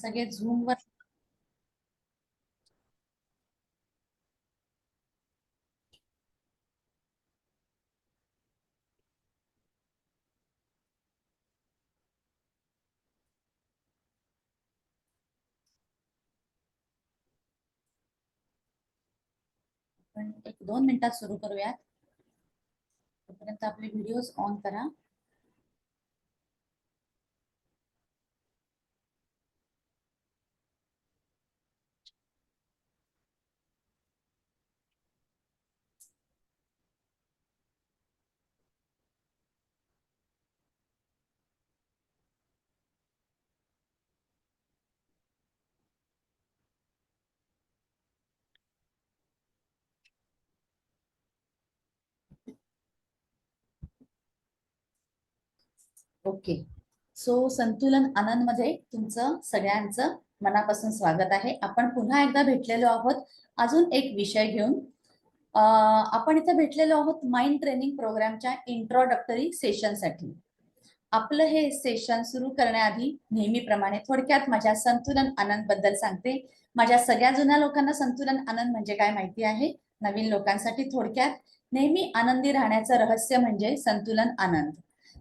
सगळे झूम वर आपण 1-2 मिनिटात सुरू करूयात. तोपर्यंत आपले व्हिडिओज ऑन करा. ओके. सो संतुलन आनंद मध्ये तुमचं सगळ्यांचं मनापासून स्वागत आहे. आपण पुन्हा एकदा भेटलेलो आहोत अजून एक विषय घेऊन. आपण इथे भेटलेलो आहोत माइंड ट्रेनिंग प्रोग्रामच्या इंट्रोडक्टरी सेशनसाठी. आपलं हे सेशन सुरू करण्याआधी नेहमीप्रमाणे थोडक्यात माझ्या संतुलन आनंद बद्दल सांगते. माझ्या सगळ्या जुन्या लोकांना संतुलन आनंद म्हणजे काय माहिती आहे. नवीन लोकांसाठी थोडक्यात नेहमी आनंदी राहण्याचं रहस्य म्हणजे संतुलन आनंद.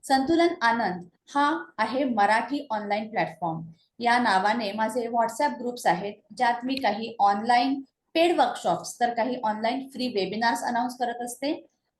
संतुलन आनंद हा आहे मराठी ऑनलाईन प्लॅटफॉर्म. या नावाने माझे व्हॉट्सअप ग्रुप्स आहेत, ज्यात मी काही ऑनलाईन पेड वर्कशॉप्स तर काही ऑनलाईन फ्री वेबिनार्स अनाउन्स करत असते.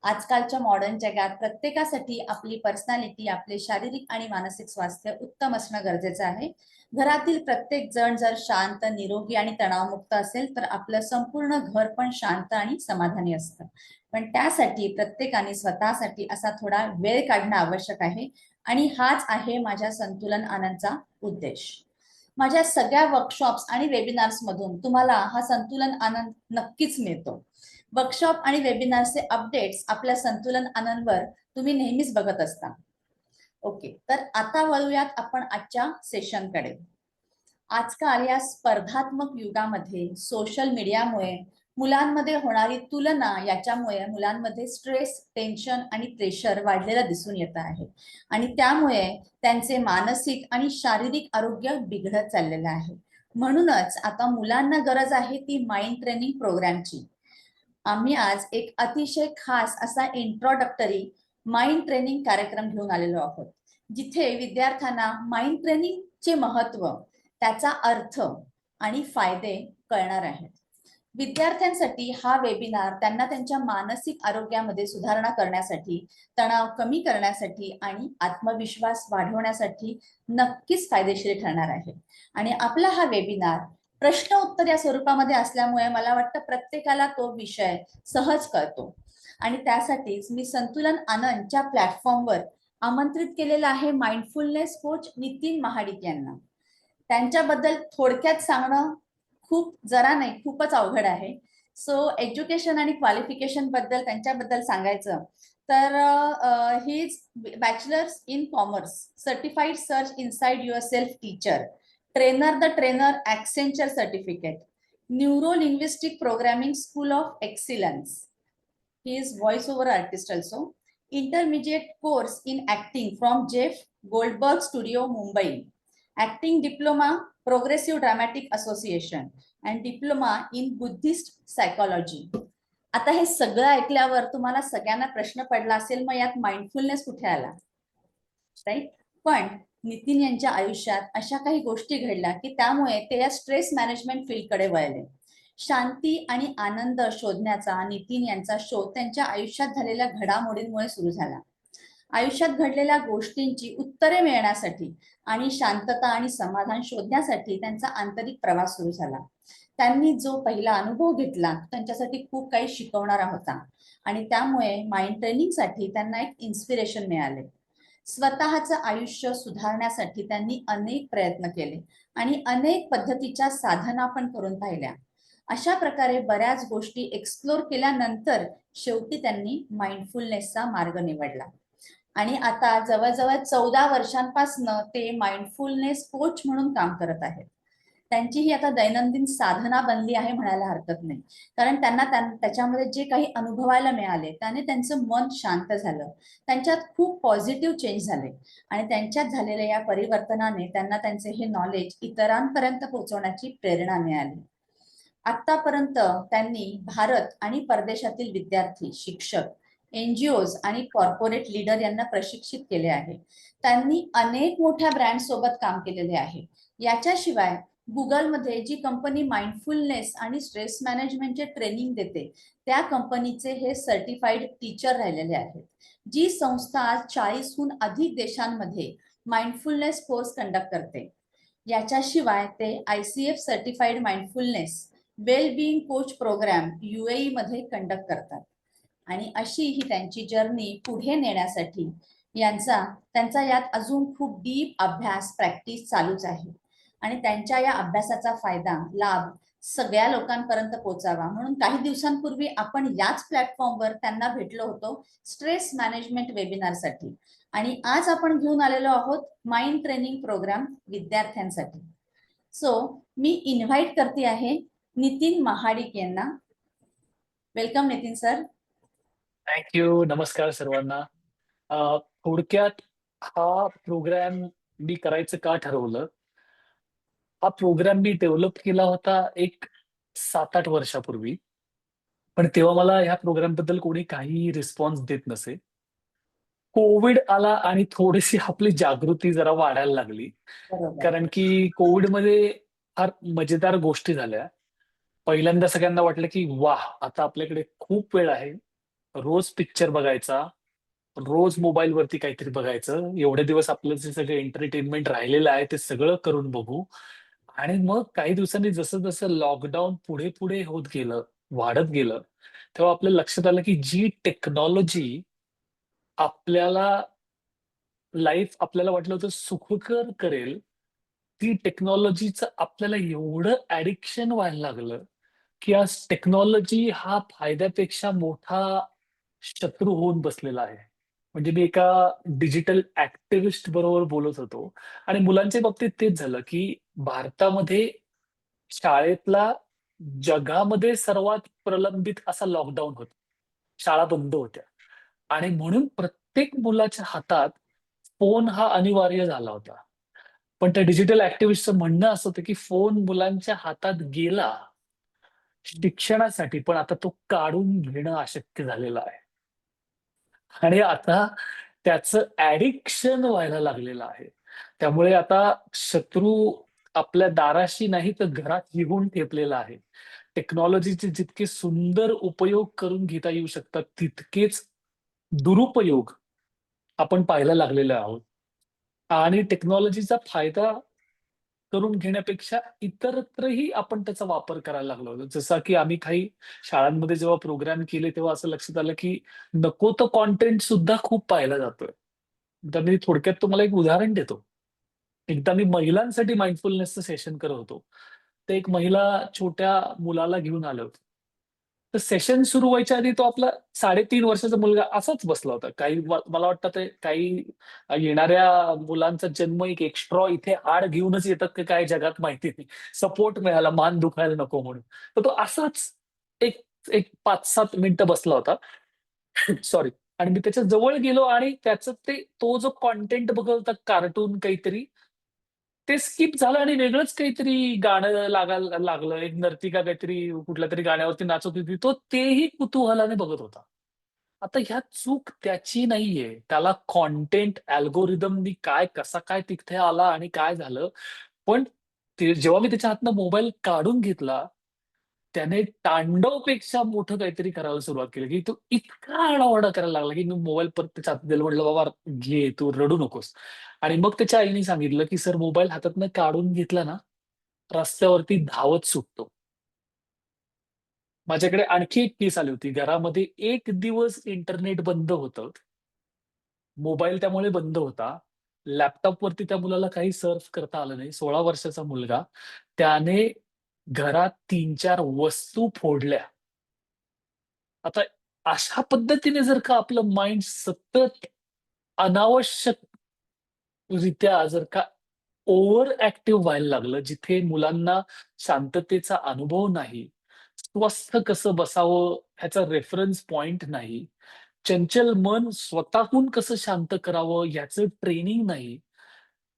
आजकालच्या मॉडर्न जगात प्रत्येकासाठी आपली पर्सनॅलिटी, आपले शारीरिक आणि मानसिक स्वास्थ्य उत्तम असणं गरजेचं आहे. घरातील प्रत्येक जण जर शांत, निरोगी आणि तणावमुक्त असेल तर आपलं संपूर्ण घर पण शांत आणि समाधानी असतं. पण त्यासाठी प्रत्येकाने स्वतःसाठी असा थोडा वेळ काढणं आवश्यक आहे आणि हाच आहे माझ्या संतुलन आनंदचा उद्देश. माझ्या सगळ्या वर्कशॉप्स आणि वेबिनार्स मधून तुम्हाला हा संतुलन आनंद नक्कीच मिळतो. वर्कशॉप आणि वेबिनारचे अपडेट्स आपल्या संतुलन आनंदवर तुम्ही नेहमीच बघत असता. ओके, तर आता वळूयात आपण आजच्या सेशनकडे. आजकाल या स्पर्धात्मक युगामध्ये सोशल मीडियामुळे मुलांमध्ये होणारी तुलना, याच्यामुळे मुलांमध्ये स्ट्रेस, टेन्शन आणि प्रेशर वाढलेलं दिसून येत आहे आणि त्यामुळे त्यांचे मानसिक आणि शारीरिक आरोग्य बिघडत चाललेलं आहे. म्हणूनच आता मुलांना गरज आहे ती माइंड ट्रेनिंग प्रोग्रामची. आम्ही आज एक अतिशय खास असा इंट्रोडक्टरी माइंड ट्रेनिंग कार्यक्रम घेऊन आलेलो आहोत, जिथे विद्यार्थ्यांना माइंड ट्रेनिंगचे महत्व, त्याचा अर्थ आणि फायदे कळणार आहेत. विद्यार्थ्यांसाठी हा वेबिनार त्यांना त्यांच्या मानसिक आरोग्यामध्ये सुधारणा करण्यासाठी, तणाव कमी करण्यासाठी आणि आत्मविश्वास वाढवण्यासाठी नक्कीच फायदेशीर ठरणार आहे. आणि आपला हा वेबिनार प्रश्न उत्तर या स्वरूपामध्ये असल्यामुळे मला वाटतं प्रत्येकाला तो विषय सहज कळतो. आणि त्यासाठीच मी संतुलन आनंदच्या प्लॅटफॉर्मवर आमंत्रित केलेलं आहे माइंडफुलनेस कोच नितीन महाडिक यांना. त्यांच्याबद्दल थोडक्यात सांगणं खूप जरा नाही, खूपच अवघड आहे. सो एज्युकेशन आणि क्वालिफिकेशन बद्दल त्यांच्याबद्दल सांगायचं तर he is bachelors in commerce, certified search inside yourself teacher, trainer the trainer Accenture certificate, neuro linguistic programming school of excellence. He is voice over artist also. Intermediate course in acting from Jeff Goldberg studio Mumbai, acting diploma progressive dramatic association and diploma in Buddhist psychology. आता हे सगळं ऐकल्यावर तुम्हाला सगळ्यांना प्रश्न पडला असेल, मग यात माइंडफुलनेस कुठे आला, राईट? पण नितीन यांच्या आयुष्यात अशा काही गोष्टी घडल्या की त्यामुळे ते या स्ट्रेस मॅनेजमेंट फील्डकडे वळले. शांती आणि आनंद शोधण्याचा नितीन यांचा शोध त्यांच्या आयुष्यात झालेल्या घडामोडींमुळे सुरू झाला. आयुष्यात घडलेल्या गोष्टींची उत्तरे मिळण्यासाठी आणि शांतता आणि समाधान शोधण्यासाठी त्यांचा आंतरिक प्रवास सुरू झाला. त्यांनी जो पहिला अनुभव घेतला त्यांच्यासाठी खूप काही शिकवणारा होता आणि त्यामुळे माइंड ट्रेनिंगसाठी त्यांना एक इन्स्पिरेशन मिळाले. स्वतःचं आयुष्य सुधारण्यासाठी त्यांनी अनेक प्रयत्न केले आणि अनेक पद्धतीच्या साधना पण करून पाहिल्या. अशा प्रकारे बऱ्याच गोष्टी एक्सप्लोर केल्यानंतर शेवटी त्यांनी माइंडफुलनेसचा मार्ग निवडला आणि आता जवळजवळ 14 वर्षांपासून ते माइंडफुलनेस कोच म्हणून काम करत आहेत. त्यांची ही आता दैनंदिन साधना बनली आहे म्हणायला हरकत नाही. कारण त्यांना त्याच्यामध्ये जे काही अनुभवायला मिळाले त्याने त्यांचं मन शांत झालं, त्यांच्यात खूप पॉझिटिव्ह चेंज झाले आणि त्यांच्यात झालेल्या या परिवर्तनाने त्यांना त्यांचे हे नॉलेज इतरांपर्यंत पोहोचवण्याची प्रेरणा मिळाली. आतापर्यंत त्यांनी भारत आणि परदेशातील विद्यार्थी, शिक्षक, एनजीओज आणि कॉर्पोरेट लीडर यांना प्रशिक्षित केले आहे. त्यांनी अनेक मोठ्या ब्रँड सोबत काम केलेले आहे. याच्याशिवाय गुगलमध्ये जी कंपनी माइंडफुलनेस आणि स्ट्रेस मॅनेजमेंटचे ट्रेनिंग देते त्या कंपनीचे हे सर्टिफाईड टीचर राहिलेले आहेत. जी संस्था आज 40हून अधिक देशांमध्ये माइंडफुलनेस कोर्स कंडक्ट करते. याच्याशिवाय ते ICF सर्टिफाईड माइंडफुलनेस वेल बिईंग कोच प्रोग्राम UAE मध्ये कंडक्ट करतात. आणि अशी ही त्यांची जर्नी पुढे नेण्यासाठी त्यांचा यात अजून खूप डीप अभ्यास, प्रॅक्टिस चालूच आहे. आणि त्यांच्या या अभ्यासाचा लाभ सगळ्या लोकांपर्यंत पोहोचावा म्हणून काही दिवसांपूर्वी आपण याच प्लॅटफॉर्मवर त्यांना भेटलो होतो स्ट्रेस मॅनेजमेंट वेबिनारसाठी. आणि आज आपण घेऊन आलेलो आहोत माइंड ट्रेनिंग प्रोग्राम विद्यार्थ्यांसाठी. सो मी इन्व्हाइट करते आहे नितीन महाडिक यांना. Welcome Nitin sir. थँक्यू. नमस्कार सर्वांना. थोडक्यात हा प्रोग्राम मी करायचं का ठरवलं? हा प्रोग्राम मी डेव्हलप केला होता एक 7-8 वर्षापूर्वी. पण तेव्हा मला ह्या प्रोग्राम बद्दल कोणी काही रिस्पॉन्स देत नसे. कोविड आला आणि थोडीशी आपली जागृती जरा वाढायला लागली. बरोबर. कारण की कोविडमध्ये फार मजेदार गोष्टी झाल्या. पहिल्यांदा सगळ्यांना वाटलं की वाह! आता आपल्याकडे खूप वेळ आहे. रोज पिक्चर बघायचा, रोज मोबाईलवरती काहीतरी बघायचं. एवढे दिवस आपलं जे सगळं एंटरटेनमेंट राहिलेलं आहे ते सगळं करून बघू. आणि मग काही दिवसांनी जसं-जसं लॉकडाऊन पुढे-पुढे होत गेलं, वाढत गेलं, तेव्हा आपल्या लक्षात आलं की जी टेक्नॉलॉजी आपल्याला आपल्याला वाटलं होतं सुखकर करेल, ती टेक्नॉलॉजीचं आपल्याला एवढं ॲडिक्शन व्हायला लागलं, की आज टेक्नॉलॉजी हा फायद्यापेक्षा मोठा शत्रू होऊन बसलेला आहे. म्हणजे मी एका डिजिटल ॲक्टिव्हिस्ट बरोबर बोलत होतो आणि मुलांच्या बाबतीत तेच झालं, की भारतामध्ये शाळेतला जगामध्ये सर्वात प्रलंबित असा लॉकडाऊन होता. शाळा बंद होत्या आणि म्हणून प्रत्येक मुलाच्या हातात फोन हा अनिवार्य झाला होता. पण त्या डिजिटल ॲक्टिव्हिस्टचं म्हणणं असं होतं, की फोन मुलांच्या हातात गेला शिक्षणासाठी, पण आता तो काढून घेणं अशक्य झालेलं आहे. आणि आता त्याचं ॲडिक्शन व्हायला लागलेलं आहे. त्यामुळे आता शत्रू आपल्या दाराशी नाही तर घरात येऊन ठेपलेला आहे. टेक्नॉलॉजीचे जितके सुंदर उपयोग करून घेता येऊ शकतात, तितकेच दुरुपयोग आपण पाहायला लागलेलो आहोत. आणि टेक्नॉलॉजीचा फायदा करून घेण्यापेक्षा इतरत्रही आपण त्याचा वापर करायला लागलो होतो. जसा की आम्ही काही शाळांमध्ये जेव्हा प्रोग्राम केले, तेव्हा असं लक्षात आलं, की नको तो कंटेंट सुद्धा खूप पाहिला जातोय. तर मी थोडक्यात तुम्हाला एक उदाहरण देतो. एकदा मी महिलांसाठी माइंडफुलनेसचं सेशन करत होतो. तर एक महिला छोट्या मुलाला घेऊन आले होते. तर सेशन सुरू व्हायच्या आधी तो आपला 3.5 वर्षाचा मुलगा असाच बसला होता. मला वाटतं ते काही येणाऱ्या मुलांचा जन्म एक एक्स्ट्रा इथे हाड घेऊनच येतात की काय जगात माहिती नाही. सपोर्ट मिळाला, मान दुखायला नको म्हणून. तर तो असाच एक एक 5-7 मिनिटं बसला होता. सॉरी. आणि मी त्याच्या जवळ गेलो आणि त्याचं तो जो कंटेंट बघत होता कार्टून काहीतरी, ते स्किप झालं आणि वेगळंच काहीतरी गाणं लागायला लागलं. एक नर्तिका काहीतरी कुठल्यातरी गाण्यावरती नाचत होती. तो तेही कुतूहलाने बघत होता. आता ह्यात चूक त्याची नाहीये. त्याला कंटेंट अल्गोरिदमनी कसा काय तिथे आला आणि काय झालं. पण जेव्हा मी त्याच्या हातनं मोबाईल काढून घेतला, त्याने तांडवपेक्षा मोठं काहीतरी करायला सुरुवात केली, की तो इतका आरडाओरडा करायला लागला, की मी मोबाईल परत त्याच्या हातात दिला. म्हटलं, "बाबा घे, तू रडू नकोस." आणि मग त्याच्या आईने सांगितलं, की "सर मोबाईल हातातनं काढून घेतला ना, रस्त्यावरती धावत सुटतो." माझ्याकडे आणखी एक केस आली होती. घरामध्ये 1 दिवस इंटरनेट बंद होतं. मोबाईल त्यामुळे बंद होता. लॅपटॉपवरती त्या मुलाला काही सर्फ करता आलं नाही. 16 वर्षाचा मुलगा. त्याने घरात 3-4 वस्तू फोडल्या. आता अशा पद्धतीने जर का आपलं माइंड सतत अनावश्यकरित्या जर का ओव्हर ऍक्टिव्ह व्हायला लागलं, जिथे मुलांना शांततेचा अनुभव नाही, स्वस्थ कसं बसावं ह्याचा रेफरन्स पॉइंट नाही, चंचल मन स्वतःहून कसं शांत करावं याचं ट्रेनिंग नाही,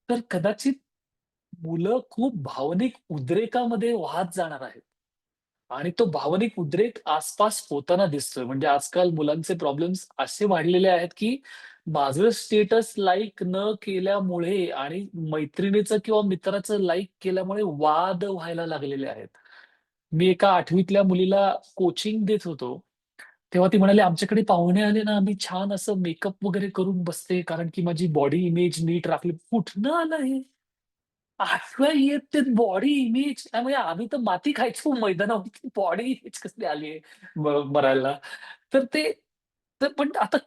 तर कदाचित मुलं खूप भावनिक उद्रेकामध्ये वाहत जाणार आहेत. आणि तो भावनिक उद्रेक आसपास होताना दिसतोय. म्हणजे आजकाल मुलांचे प्रॉब्लेम्स असे वाढलेले आहेत, की माझं स्टेटस लाइक न केल्यामुळे आणि मैत्रिणीचं किंवा मित्राचं लाइक केल्यामुळे वाद व्हायला लागलेले आहेत. मी एका 8वीतल्या मुलीला कोचिंग देत होतो. तेव्हा ती म्हणाली, "आमच्याकडे पाहुणे आले ना, आम्ही छान असं मेकअप वगैरे करून बसते, कारण की माझी बॉडी इमेज नीट राखली." कुठनं आलं हे? 8व्या इयत्तेत बॉडी इमेज त्यामुळे आम्ही तर माती खायचो मैदानावरती बॉडी इमेज कसली आली आहे मरायला. तर ते तर पण आता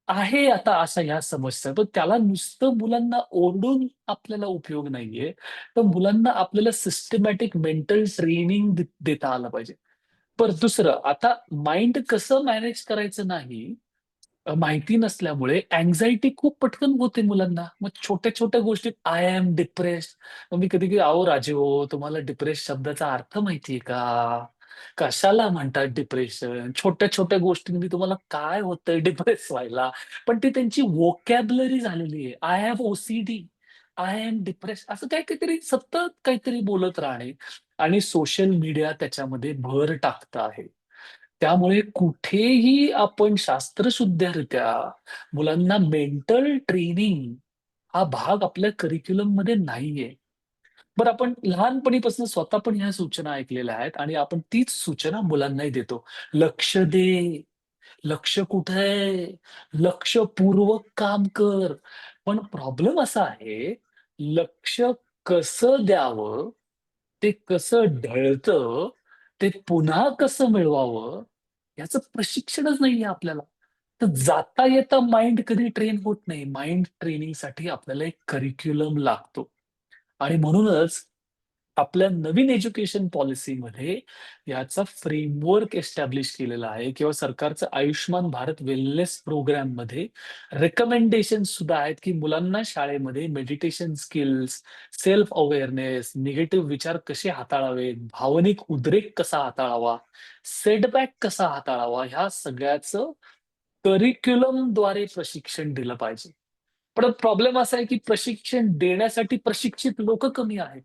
आहे आता अशा ह्या समस्या. पण त्याला नुसतं मुलांना ओरडून आपल्याला उपयोग नाहीये. तर मुलांना आपल्याला सिस्टमॅटिक मेंटल ट्रेनिंग देता आलं पाहिजे. बरं दुसरं आता माइंड कसं मॅनेज करायचं नाही माहिती नसल्यामुळे अँक्झायटी खूप पटकन होते मुलांना. मग छोट्या-छोट्या गोष्टीत आय एम डिप्रेस्ड. मग मी कधी-कधी "अहो राजेहो, तुम्हाला डिप्रेस शब्दाचा अर्थ माहितीये का? कशाला म्हणतात डिप्रेशन? छोट्या-छोट्या गोष्टींनी तुम्हाला काय होतंय डिप्रेस व्हायला?" पण ती त्यांची व्होकॅब्युलरी झालेली आहे. I have OCD, I am depressed असं काहीतरी सतत काहीतरी बोलत राहणे आणि सोशल मीडिया त्याच्यामध्ये भर टाकतं आहे. त्यामुळे कुठेही आपण शास्त्रशुद्धरित्या मुलांना मेंटल ट्रेनिंग हा भाग आपल्या करिक्युलममध्ये नाहीये. बरं आपण लहानपणीपासून स्वतः पण ह्या सूचना ऐकलेल्या आहेत आणि आपण तीच सूचना मुलांनाही देतो. लक्ष दे, लक्ष कुठे लक्षपूर्वक काम कर. पण प्रॉब्लेम असा आहे, लक्ष कसं द्यावं, ते कसं ढळतं, ते पुन्हा कसं मिळवावं, याचं प्रशिक्षणच नाहीये आपल्याला. तर जाता येता माइंड कधी ट्रेन होत नाही. माइंड ट्रेनिंगसाठी आपल्याला एक करिक्युलम लागतो. आणि म्हणूनच आपल्या नवीन एज्युकेशन पॉलिसीमध्ये याचा फ्रेमवर्क एस्टॅब्लिश केलेला आहे किंवा सरकारचं आयुष्यमान भारत वेलनेस प्रोग्राममध्ये रिकमेंडेशन्स सुद्धा आहेत, की मुलांना शाळेमध्ये meditation skills, self awareness, negative विचार कसे हाताळावेत, भावनिक उद्रेक कसा हाताळावा, सेटबॅक कसा हाताळावा, ह्या सगळ्याचं करिक्युलमद्वारे प्रशिक्षण दिलं पाहिजे. पण प्रॉब्लेम असा आहे, की प्रशिक्षण देण्यासाठी प्रशिक्षित लोकं कमी आहेत.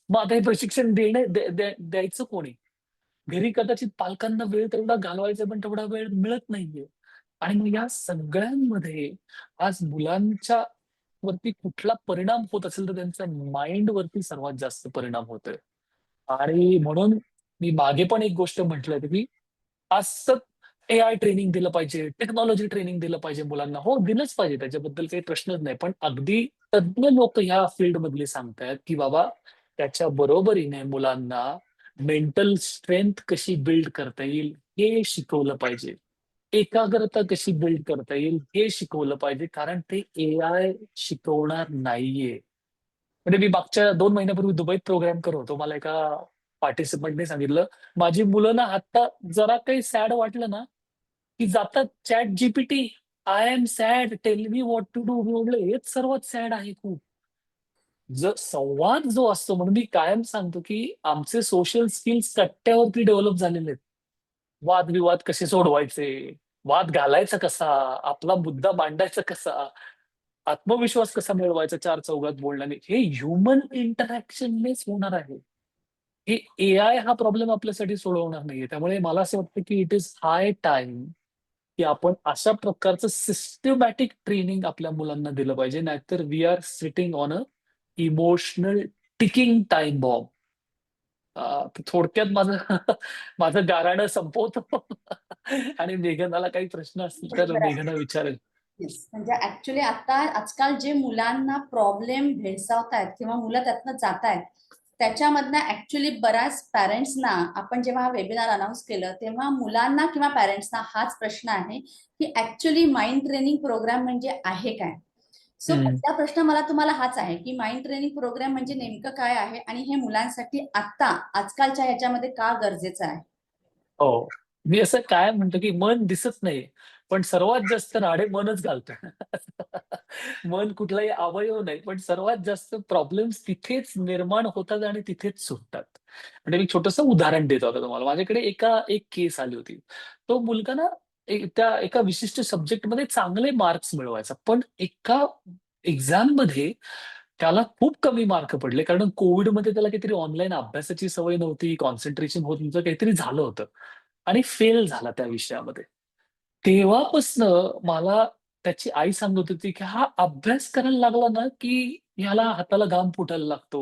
मग आता हे प्रशिक्षण द्यायचं कोणी? घरी कदाचित पालकांना वेळ तेवढा घालवायचा, पण तेवढा वेळ मिळत नाहीये. आणि मग या सगळ्यांमध्ये आज मुलांच्या वरती कुठला परिणाम होत असेल, तर त्यांच्या माइंडवरती सर्वात जास्त परिणाम होतोय. आणि म्हणून मी मागे पण एक गोष्ट म्हटलं होतं, की असं एआय ट्रेनिंग दिलं पाहिजे, टेक्नॉलॉजी ट्रेनिंग दिलं पाहिजे मुलांना. हो, दिलंच पाहिजे त्याच्याबद्दल काही प्रश्नच नाही. पण अगदी तज्ञ लोक ह्या फील्डमधली सांगतायत, की बाबा त्याच्या बरोबरीने मुलांना मेंटल स्ट्रेंथ कशी बिल्ड करता येईल हे शिकवलं पाहिजे. एकाग्रता कशी बिल्ड करता येईल हे शिकवलं पाहिजे. कारण ते एआय शिकवणार नाहीये. म्हणजे मी मागच्या 2 महिन्यापूर्वी दुबईत प्रोग्राम करत होतो. मला एका पार्टिसिपंटने सांगितलं, "माझी मुलं ना आता जरा काही सॅड वाटलं ना, की जातात ChatGPT, I am sad, tell me what to do." मी म्हटलं, "हेच सर्वात सॅड आहे खूप." संवाद जो असतो म्हणून मी कायम सांगतो, की आमचे सोशल स्किल्स कट्ट्यावरती डेव्हलप झालेले आहेत. वादविवाद कसे सोडवायचे, वाद घालायचा कसा, आपला मुद्दा मांडायचा कसा, आत्मविश्वास कसा मिळवायचा चार चौघात बोलण्याने, हे ह्युमन इंटरॅक्शननेच होणार आहे. हे एआय हा प्रॉब्लेम आपल्यासाठी सोडवणार नाहीये. त्यामुळे मला असं वाटतं, की इट इस हाय टाईम, की आपण अशा प्रकारचं सिस्टमॅटिक ट्रेनिंग आपल्या मुलांना दिलं पाहिजे. नाहीतर we are sitting on a emotional ticking time bomb. तर थोडक्यात माझं माझं गाऱ्हाणं संपवतो आणि मेघनाला काही प्रश्न असतील तर बरोबर आहे. मेघना विचारेल. येस. म्हणजे ऍक्च्युली आता आजकाल जे मुलांना प्रॉब्लेम भेडसावतायत किंवा मुलं त्यातनं जातायत, त्याच्यामधनं ऍक्च्युली बऱ्याच पॅरेंट्सना आपण जेव्हा हा वेबिनार अनाऊन्स केलं तेव्हा मुलांना किंवा पॅरेंट्सना हाच प्रश्न आहे की ऍक्च्युली माइंड ट्रेनिंग प्रोग्राम म्हणजे आहे काय. सो हं. पहिला प्रश्न मला तुम्हाला हाच आहे की माइंड ट्रेनिंग प्रोग्राम म्हणजे नेमकं काय आहे आणि हे मुलांसाठी आता आजकालच्या ह्याच्यामध्ये का गरजेचं आहे. हो. मी असं काय म्हणतो, की मन दिसत नाही, पण सर्वात जास्त राडे मनच घालतं. मन कुठलाही अवयव नाही, पण सर्वात जास्त प्रॉब्लेम्स तिथेच निर्माण होतात आणि तिथेच सुटतात. म्हणजे मी छोटंसं उदाहरण देतो आता तुम्हाला. माझ्याकडे एक केस आली होती. तो मुलगा ना त्या एका विशिष्ट सब्जेक्टमध्ये चांगले मार्क्स मिळवायचा. पण एका एक्झाममध्ये त्याला खूप कमी मार्क पडले. कारण कोव्हिडमध्ये त्याला काहीतरी ऑनलाईन अभ्यासाची सवय नव्हती, कॉन्सन्ट्रेशन होत नव्हतं, काहीतरी झालं होतं आणि फेल झाला त्या विषयामध्ये. तेव्हापासनं मला त्याची आई सांगत होती, की हा अभ्यास करायला लागला ना, की ह्याला हाताला घाम फुटायला लागतो.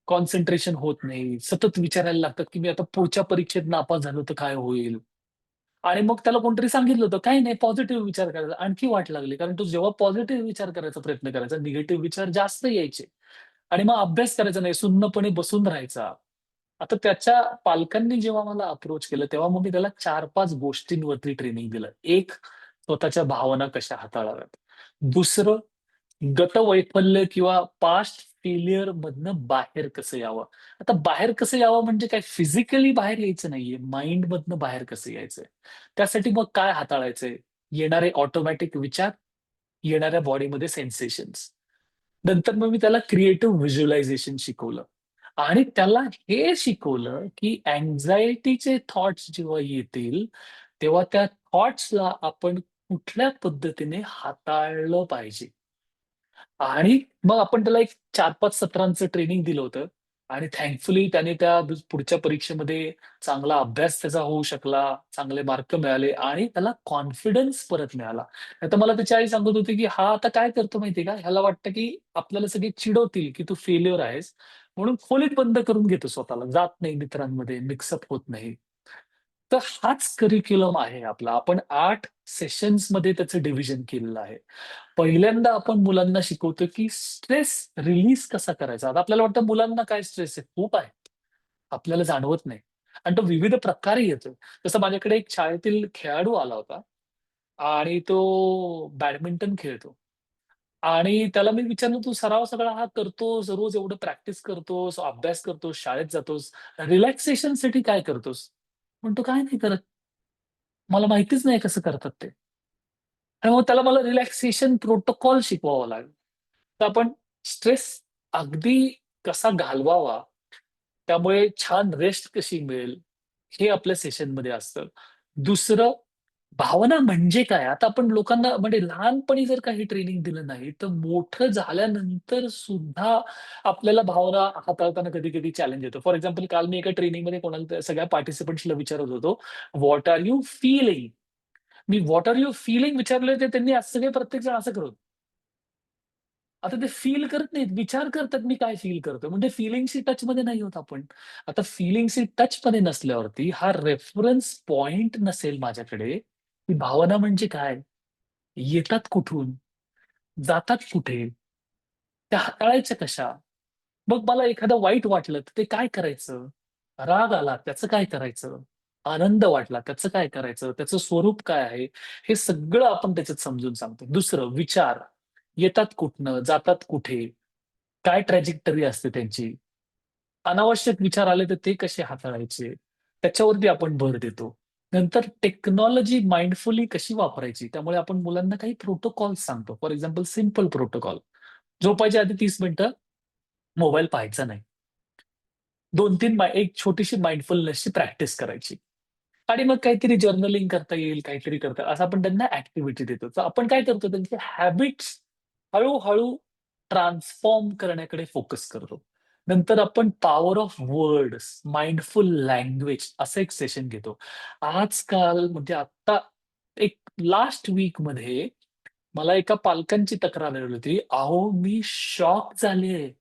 कॉन्सन्ट्रेशन होत नाही. सतत विचारायला लागतात, की मी आता पुढच्या परीक्षेत नापास झालो तर काय होईल? आणि मग त्याला कोणतरी सांगितलं होतं, "काही नाही, पॉझिटिव्ह विचार करायचा." आणखी वाट लागली. कारण तो जेव्हा पॉझिटिव्ह विचार करायचा प्रयत्न करायचा, निगेटिव्ह विचार जास्त यायचे. आणि मग अभ्यास करायचा नाही, सुन्नपणे बसून राहायचा. आता त्याच्या पालकांनी जेव्हा मला अप्रोच केलं, तेव्हा मग मी त्याला 4-5 गोष्टींवरती ट्रेनिंग दिलं. एक, स्वतःच्या भावना कशा हाताळाव्यात. दुसरं, गतवैफल्य किंवा पास्ट फेल्युअर मधनं बाहेर कसं यावं. आता बाहेर कसं यावं म्हणजे काय फिजिकली बाहेर यायचं नाहीये, माइंडमधनं बाहेर कसं यायचंय. त्यासाठी मग काय हाताळायचंय? येणारे ऑटोमॅटिक विचार, येणाऱ्या बॉडीमध्ये सेन्सेशन्स. नंतर मग मी त्याला क्रिएटिव्ह व्हिज्युअलायझेशन शिकवलं आणि त्याला हे शिकवलं, की अँक्झायटीचे थॉट्स जेव्हा येतील, तेव्हा त्या थॉट्सला आपण कुठल्या पद्धतीने हाताळलं पाहिजे. आणि मग आपण त्याला एक 4-5 सत्रांचं ट्रेनिंग दिलं होतं आणि थँकफुली त्याने त्या पुढच्या परीक्षेमध्ये चांगला अभ्यास त्याचा होऊ शकला, चांगले मार्क मिळाले आणि त्याला कॉन्फिडन्स परत मिळाला. नाहीतर मला त्याची आई सांगत होती, की हा आता काय करतो माहितीये का? ह्याला वाटतं, की आपल्याला सगळे चिडवतील, की तू फेल्युअर आहेस. म्हणून खोलीत बंद करून घेतो स्वतःला. जात नाही मित्रांमध्ये, मिक्सअप होत नाही. तर हाच करिक्युलम आहे आपला. आपण 8 सेशन्समध्ये त्याचं डिव्हिजन केलेलं आहे. पहिल्यांदा आपण मुलांना शिकवतो, की स्ट्रेस रिलीज कसा करायचा. आता आपल्याला वाटतं मुलांना काय स्ट्रेस आहे? खूप आहे. आपल्याला जाणवत नाही. आणि तो विविध प्रकारे येतो. जसं माझ्याकडे एक शाळेतील खेळाडू आला होता आणि तो बॅडमिंटन खेळतो. आणि त्याला मी विचारलं, "तू सराव सगळा हा करतोस, रोज एवढं प्रॅक्टिस करतोस, अभ्यास करतोस, शाळेत जातोस, रिलॅक्सेशनसाठी काय करतोस?" म्हणतो, "काय नाही करत. मला माहितीच नाही कसं करतात ते." आणि मग त्याला मला रिलॅक्सेशन प्रोटोकॉल शिकवावा लागला. तर आपण स्ट्रेस अगदी कसा घालवावा, त्यामुळे छान रेस्ट कशी मिळेल, हे आपल्या सेशनमध्ये असतं. दुसरं, भावना म्हणजे काय? आता आपण लोकांना म्हणजे लहानपणी जर काही ट्रेनिंग दिलं नाही, तर मोठं झाल्यानंतर सुद्धा आपल्याला भावना हाताळताना कधी-कधी चॅलेंज येतो. फॉर एक्झाम्पल काल मी एका ट्रेनिंगमध्ये कोणाला सगळ्या पार्टिसिपंट्सला विचारत होतो, "व्हॉट आर यू फीलिंग?" मी "व्हॉट आर यू फीलिंग" विचारलं, तर त्यांनी आज सगळे प्रत्येकजण असं करत. आता ते फील करत नाहीत, विचार करतात मी काय फील करतोय. म्हणजे फीलिंग्सशी टचमध्ये नाही होत आपण. आता फीलिंग्सशी टचमध्ये नसल्यावरती हा रेफरन्स पॉइंट नसेल माझ्याकडे, की भावना म्हणजे काय? येतात कुठून? जातात कुठे? त्या हाताळायच्या कशा? मग मला एखादं वाईट वाटलं, तर ते काय करायचं? राग आला, त्याचं काय करायचं? आनंद वाटला, त्याचं काय करायचं? त्याचं स्वरूप काय आहे? हे सगळं आपण त्याच्यात समजून सांगतो. दुसरं, विचार येतात कुठनं, जातात कुठे? काय ट्रॅजेक्टरी असते त्यांची? अनावश्यक विचार आले तर ते कसे हाताळायचे? त्याच्यावरती आपण भर देतो. नंतर टेक्नॉलॉजी माइंडफुली कशी वापरायची? त्यामुळे आपण मुलांना काही प्रोटोकॉल्स सांगतो. For example simple protocol. झोपायच्या आधी 30 मिनिटं मोबाईल पाहायचा नाही. 2-3 एक छोटीशी माइंडफुलनेसची प्रॅक्टिस करायची. आणि मग काहीतरी जर्नलिंग करता येईल, काहीतरी करता असं आपण त्यांना ॲक्टिव्हिटी देतो. तर आपण काय करतो त्यांचे हॅबिट्स हळू-हळू ट्रान्सफॉर्म करण्याकडे फोकस करतो. नंतर आपण power of words, mindful language असं एक सेशन घेतो. आजकाल म्हणजे आता एक लास्ट वीकमध्ये मला एका पालकांची तक्रार आली होती. "अहो, मी शॉक झाले.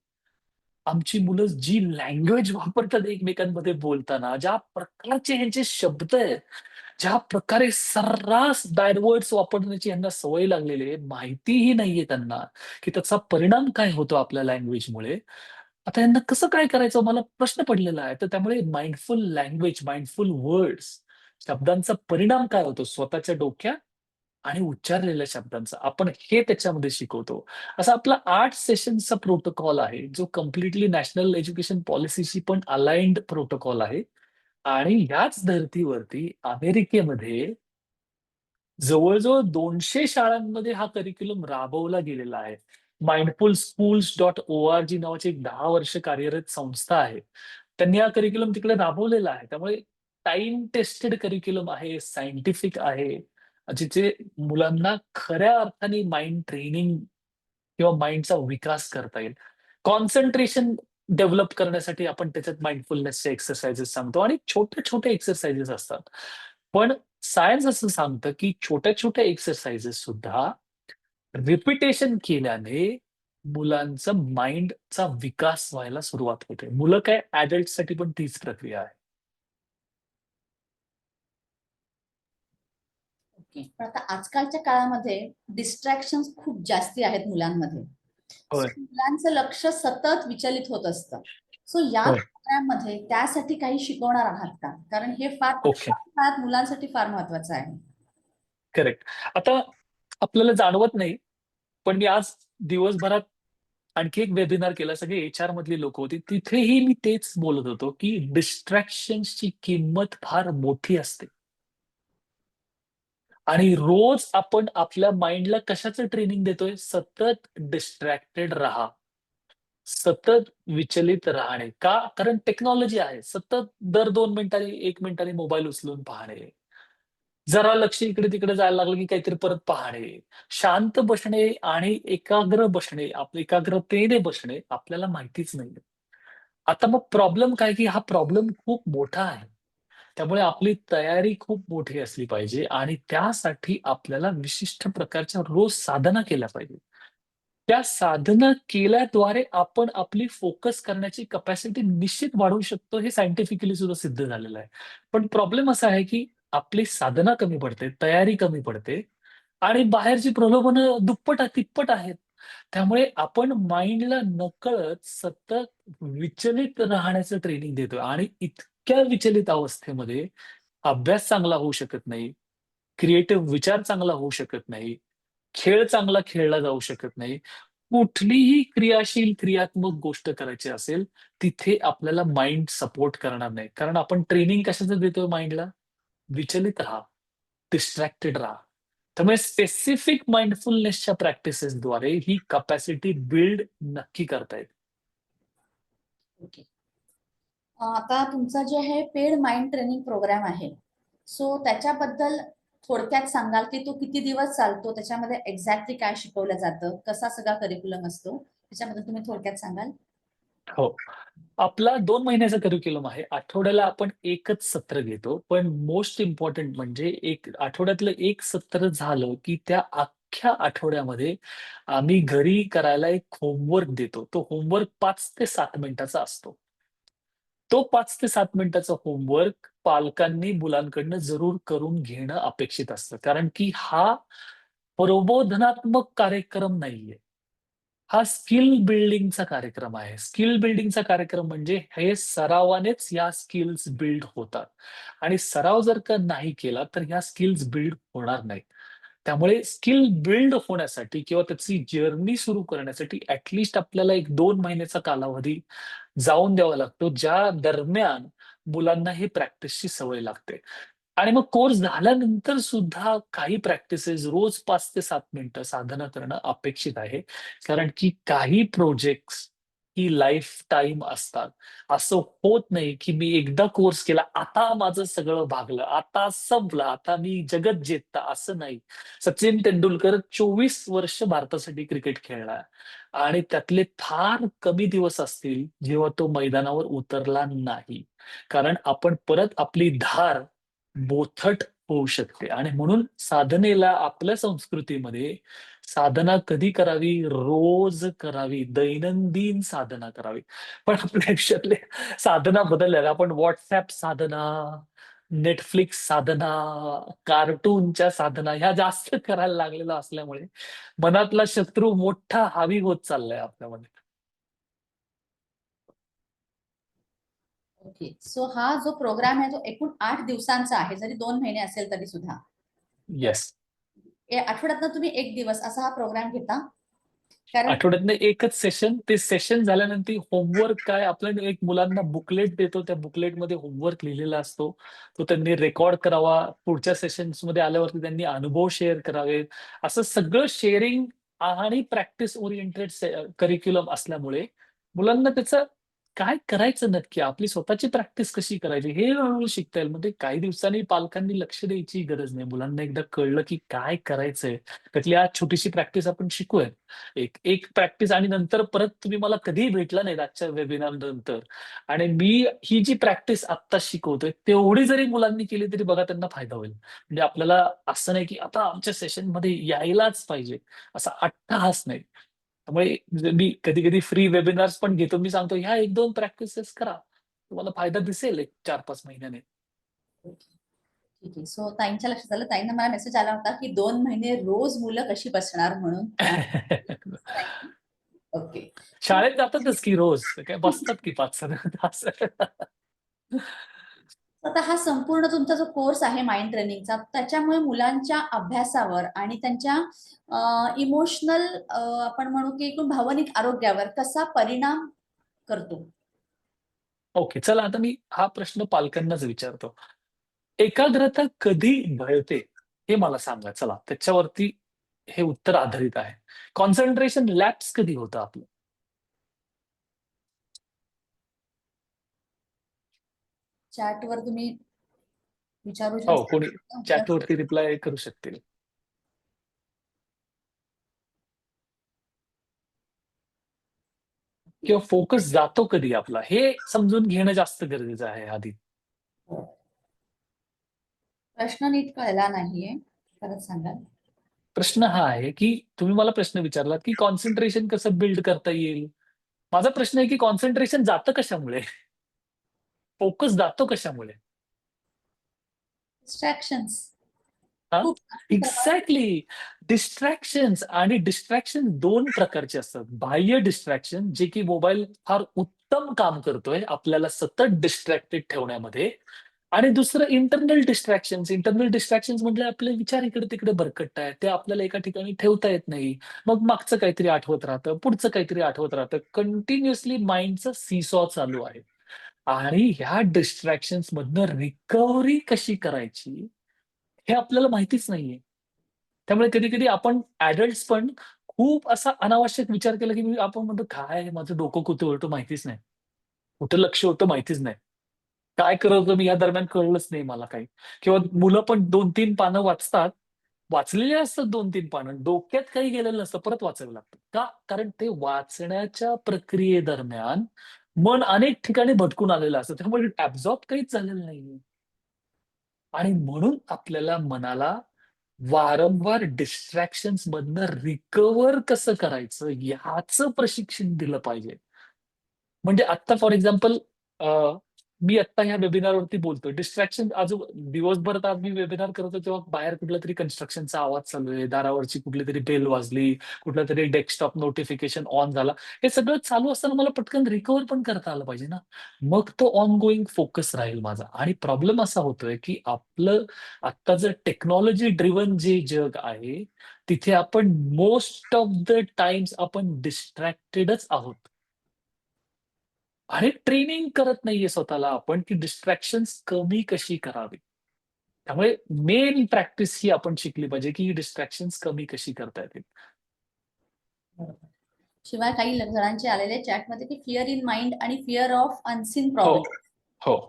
आमची मुलं जी लँग्वेज वापरतात एकमेकांमध्ये बोलताना, ज्या प्रकारचे ह्यांचे शब्द आहेत, ज्या प्रकारे सर्रास बॅड वर्ड्स वापरण्याची ह्यांना सवय लागलेली आहे, माहितीही नाहीये त्यांना, की त्याचा परिणाम काय होतो आपल्या लँग्वेजमुळे. आता यांना कसं काय करायचं मला प्रश्न पडलेला आहे. तर त्यामुळे माइंडफुल लँग्वेज, माइंडफुल वर्ड्स शब्दांचा परिणाम काय होतो स्वतःच्या डोक्यात आणि उच्चारलेल्या शब्दांचा. आपण हे त्याच्यामध्ये शिकवतो. असा आपला 8 सेशन्सचा प्रोटोकॉल आहे, जो कंप्लीटली नॅशनल एज्युकेशन पॉलिसीशी पण अलाइन्ड प्रोटोकॉल आहे. आणि ह्याच धर्तीवरती अमेरिकेमध्ये जवळजवळ 200 शाळांमध्ये हा करिक्युलम राबवला गेलेला आहे. mindfulschools.org नावाची एक 10 वर्ष कार्यरत संस्था आहे. त्यांनी हा करिक्युलम तिकडे राबवलेला आहे. त्यामुळे टाईम टेस्टेड करिक्युलम आहे, सायंटिफिक आहे. जिथे मुलांना खऱ्या अर्थाने माइंड ट्रेनिंग किंवा माइंडचा विकास करता येईल. कॉन्सन्ट्रेशन डेव्हलप करण्यासाठी आपण त्याच्यात माइंडफुलनेसचे एक्सरसाइजेस सांगतो आणि छोटे-छोटे एक्सरसाइजेस असतात. पण सायन्स असं सांगतं, की छोट्या-छोट्या एक्सरसाइजेस सुद्धा रिपिटेशन केल्याने मुलांचं माइंडचा विकास व्हायला सुरुवात होते. मुलं काय ॲडल्टसाठी पण तीच प्रक्रिया आहे. ओके. पण आता आजकालच्या काळामध्ये डिस्ट्रॅक्शन्स खूप जास्ती आहेत मुलांमध्ये. होय, सो मुलांचं लक्ष सतत विचलित होत असतं. सो या होय. प्रोग्राममध्ये त्यासाठी काही शिकवणार आहात का? कारण हे फार ओके. आजच्या काळात मुलांसाठी फार महत्वाचं आहे. करेक्ट. आता आपल्याला जाणवत नाही, पण मी आज दिवसभरात आणखी एक वेबिनार केला. सगळे एचआर मधली लोकं होती. तिथेही मी तेच बोलत होतो, की डिस्ट्रॅक्शन्सची किंमत फार मोठी असते. आणि रोज आपण आपल्या माइंडला कशाचं ट्रेनिंग देतोय? सतत डिस्ट्रॅक्टेड राहा. सतत विचलित राहणे. का? कारण टेक्नॉलॉजी आहे. सतत दर 2 मिनिटांनी, 1 मिनिटांनी मोबाईल उचलून पाहणे. जरा लक्ष इकडे-तिकडे जायला लागलं, की काहीतरी परत पाहणे. शांत बसणे आणि एकाग्र बसणे, आपलं एकाग्रतेने बसणे आपल्याला माहितीच नाहीये. आता मग प्रॉब्लेम काय, की हा प्रॉब्लेम खूप मोठा आहे. त्यामुळे आपली तयारी खूप मोठी असली पाहिजे आणि त्यासाठी आपल्याला विशिष्ट प्रकारच्या रोज साधना केल्या पाहिजेत. त्या साधना केल्याद्वारे आपण आपली फोकस करण्याची कपॅसिटी निश्चित वाढवू शकतो, हे सायंटिफिकली सुद्धा सिद्ध झालेलं आहे. पण प्रॉब्लेम असा आहे, की आपली साधना कमी पडते, तयारी कमी पडते आणि बाहेरची प्रलोभनं दुप्पट-तिप्पट आहेत. त्यामुळे आपण माइंडला नकळत सतत विचलित राहण्याचं ट्रेनिंग देतोय आणि इतक्या विचलित अवस्थेमध्ये अभ्यास चांगला होऊ शकत नाही, क्रिएटिव्ह विचार चांगला होऊ शकत नाही, खेळ चांगला खेळला जाऊ शकत नाही. कुठलीही क्रियाशील, क्रियात्मक गोष्ट करायची असेल, तिथे आपल्याला माइंड सपोर्ट करणार नाही. कारण आपण ट्रेनिंग कशाचं देतोय माइंडला? विचलित राहा, डिस्ट्रॅक्टेड राहा. त्यामुळे स्पेसिफिक माइंडफुलनेसच्या प्रॅक्टिसेसद्वारे ही कपॅसिटी बिल्ड नक्की करता येते. ओके. आता तुमचा जे आहे पेड माइंड ट्रेनिंग प्रोग्राम आहे. सो त्याच्याबद्दल थोडक्यात सांगाल, की तो किती दिवस चालतो? त्याच्यामध्ये एक्झॅक्टली काय शिकवलं जातं? कसा सगळा करिक्युलम असतो? त्याच्याबद्दल तुम्ही थोडक्यात सांगाल? हो. आपला 2 महिन्याचा करिक्युलम आहे. आठवड्याला आपण एकच सत्र घेतो. पण मोस्ट इम्पोर्टंट म्हणजे एक आठवड्यातलं एक सत्र झालं, की त्या अख्ख्या आठवड्यामध्ये आम्ही घरी करायला एक होमवर्क देतो. तो होमवर्क 5 ते 7 मिनिटाचा असतो. तो 5 ते 7 मिनिटाचा होमवर्क पालकांनी मुलांकडनं जरूर करून घेणं अपेक्षित असतं. कारण की हा प्रबोधनात्मक कार्यक्रम नाहीये. हा स्किल बिल्डिंगचा कार्यक्रम आहे. स्किल बिल्डिंगचा कार्यक्रम म्हणजे हे सरावानेच या स्किल्स बिल्ड होतात आणि सराव जर का नाही केला, तर ह्या स्किल्स बिल्ड होणार नाहीत. त्यामुळे स्किल बिल्ड होण्यासाठी किंवा त्याची जर्नी सुरू करण्यासाठी आपल्याला एक 2 महिन्याचा कालावधी जाऊन द्यावा लागतो, ज्या दरम्यान मुलांना ही प्रॅक्टिसची सवय लागते. आणि मग कोर्स झाल्यानंतर सुद्धा काही प्रॅक्टिसेस रोज 5 ते 7 मिनिटं साधना करणं अपेक्षित आहे. कारण की काही प्रोजेक्ट्स ही लाईफटाईम असतात. असं होत नाही, की मी एकदा कोर्स केला, आता माझं सगळं भागलं, आता संपलं, आता मी जगत जिंकता, असं नाही. सचिन तेंडुलकर 24 वर्ष भारतासाठी क्रिकेट खेळला आणि त्यातले फार कमी दिवस असतील, जेव्हा तो मैदानावर उतरला नाही. कारण आपण परत आपली धार बोथट होऊ शकते आणि म्हणून साधनेला आपल्या संस्कृतीमध्ये साधना कधी करावी? रोज करावी. दैनंदिन साधना करावी. पण आपल्या आयुष्यातले साधना बदलल्या. आपण WhatsApp साधना, Netflix साधना, कार्टूनच्या साधना ह्या जास्त करायला लागलेल्या असल्यामुळे मनातला शत्रू मोठा हावी होत चाललाय आपल्यामध्ये. ओके. सो हा जो प्रोग्राम आहे तो एकूण 8 दिवसांचा आहे. जरी 2 महिने असेल तरी सुद्धा. येस. आठवड्यातनं तुम्ही 1 दिवस असा हा प्रोग्राम घेता? कारण आठवड्यातनं एकच सेशन, ते सेशन झाल्यानंतर होमवर्क काय आपल्याला एक मुलांना बुकलेट देतो, त्या बुकलेटमध्ये होमवर्क लिहिलेला असतो, तो त्यांनी रेकॉर्ड करावा, पुढच्या सेशन्स मध्ये आल्यावरती त्यांनी अनुभव शेअर करावेत. असं सगळं शेअरिंग आणि प्रॅक्टिस ओरिएंटेड करिक्युलम असल्यामुळे मुलांना त्याचं काय करायचं नक्की, आपली स्वतःची प्रॅक्टिस कशी करायची हे हळूहळू शिकता येईल. म्हणजे काही दिवसांनी पालकांनी लक्ष द्यायची गरज नाही. मुलांना एकदा कळलं की काय करायचंय, त्यातली आज छोटीशी प्रॅक्टिस आपण शिकूया. एक एक प्रॅक्टिस आणि नंतर परत तुम्ही मला कधीही भेटला नाहीत आजच्या वेबिनार नंतर आणि मी ही जी प्रॅक्टिस आत्ता शिकवतोय तेवढी जरी मुलांनी केली तरी बघा त्यांना फायदा होईल. म्हणजे आपल्याला असं नाही की आता आमच्या सेशन मध्ये यायलाच पाहिजे असा अट्टहास नाही. त्यामुळे मी कधी कधी फ्री वेबिनार्स पण घेतो. मी सांगतो ह्या 1-2 प्रॅक्टिसेस करा, तुम्हाला फायदा दिसेल एक 4-5 महिन्याने. ठीक आहे. सो ताईंच्या लक्षात आलं, ताईंना मला मेसेज आला होता की 2 महिने रोज मुलं कशी बसणार म्हणून ओके. शाळेत जातातच की रोज, काय बसतात की 5-6 तास. आता हा संपूर्ण तुमचा जो कोर्स आहे माइंड ट्रेनिंगचा, त्याच्यामुळे मुलांच्या अभ्यासावर आणि त्यांच्या इमोशनल, आपण म्हणू की एकूण भावनिक आरोग्यावर कसा परिणाम करतो? ओके, चला आता मी हा प्रश्न पालकांनाच विचारतो. एकाग्रता कधी ढळते हे मला सांगा. चला त्याच्यावरती हे उत्तर आधारित आहे. कॉन्सन्ट्रेशन लॅप्स कधी होतं आपलं? चॅटवर तुम्ही विचारू हो, कोणी शकता. चॅटवरती रिप्लाय करू शकतील. किंवा फोकस जातो कधी आपला हे समजून घेणं जास्त गरजेचं आहे आधी. प्रश्न नीट कळला नाहीये, परत सांगा. प्रश्न हा आहे की तुम्ही मला प्रश्न विचारलात की कॉन्सन्ट्रेशन कसं बिल्ड करता येईल. माझा प्रश्न आहे की कॉन्सन्ट्रेशन जातं कशामुळे? फोकस जातो कशामुळे? डिस्ट्रॅक्शन्स हा, खूप जास्त प्रमाणात. एक्झॅक्टली. डिस्ट्रॅक्शन्स आणि डिस्ट्रॅक्शन 2 प्रकारचे असतात. बाह्य डिस्ट्रॅक्शन जे की मोबाईल फार उत्तम काम करतोय आपल्याला सतत डिस्ट्रॅक्टेड ठेवण्यामध्ये. आणि दुसरं इंटरनल डिस्ट्रॅक्शन्स. इंटरनल डिस्ट्रॅक्शन्स म्हणजे आपले विचार इकडे-तिकडे भरकटतायत. ते आपल्याला एका ठिकाणी ठेवता येत नाही. मग मागचं काहीतरी आठवत राहतं, पुढचं काहीतरी आठवत राहतं. कंटिन्युअसली माइंडचा सीसॉ चालू आहे. आणि ह्या डिस्ट्रॅक्शन्स मधनं रिकव्हरी कशी करायची हे आपल्याला माहितीच नाहीये. त्यामुळे कधी-कधी आपण ॲडल्ट्स पण खूप असा अनावश्यक विचार केला, की आपण म्हणतो, "काय माझं डोकं कुठे उलटं माहितीच नाही. कुठं लक्ष होतं माहितीच नाही. काय करत होतो मी या दरम्यान कळलंच नाही मला काही." किंवा मुलं पण 2-3 पानं वाचतात. वाचलेली असतात 2-3 पानं. डोक्यात काही गेलेलं नसतं. परत वाचावं लागतं. का? कारण ते वाचण्याच्या प्रक्रियेदरम्यान मन अनेक ठिकाणी भटकून आलेलं असतं. त्यामुळे अॅब्सॉर्ब काहीच झालेलं नाहीये. आणि म्हणून आपल्याला मनाला वारंवार डिस्ट्रॅक्शन्स मधनं रिकव्हर कसं करायचं ह्याचं प्रशिक्षण दिलं पाहिजे. म्हणजे आत्ता फॉर एक्झाम्पल मी आत्ता ह्या वेबिनारवरती बोलतोय. डिस्ट्रॅक्शन दिवसभर तर मी वेबिनार करतो तेव्हा बाहेर कुठलातरी कन्स्ट्रक्शनचा आवाज चालू आहे, दारावरची कुठलीतरी बेल वाजली, कुठलातरी डेस्कटॉप नोटिफिकेशन ऑन झाला. हे सगळं चालू असताना मला पटकन रिकव्हर पण करता आलं पाहिजे ना. मग तो ऑन गोइंग फोकस राहील माझा. आणि प्रॉब्लेम असा होतोय की आपलं आत्ता जर टेक्नॉलॉजी ड्रिव्हन जे जग आहे, तिथे आपण मोस्ट ऑफ द टाइम्स आपण डिस्ट्रॅक्टेडच आहोत. आणि ट्रेनिंग करत नाहीये स्वतःला आपण, की डिस्ट्रॅक्शन्स कमी कशी करावी. त्यामुळे मेन प्रॅक्टिस ही आपण शिकली पाहिजे, की डिस्ट्रॅक्शन्स कमी कशी करता येतील. बरोबर. शिवाय काही जणांचे आलेले चॅटमध्ये की फिअर इन माइंड आणि फिअर ऑफ अनसीन हो, प्रॉब्लेम. हो.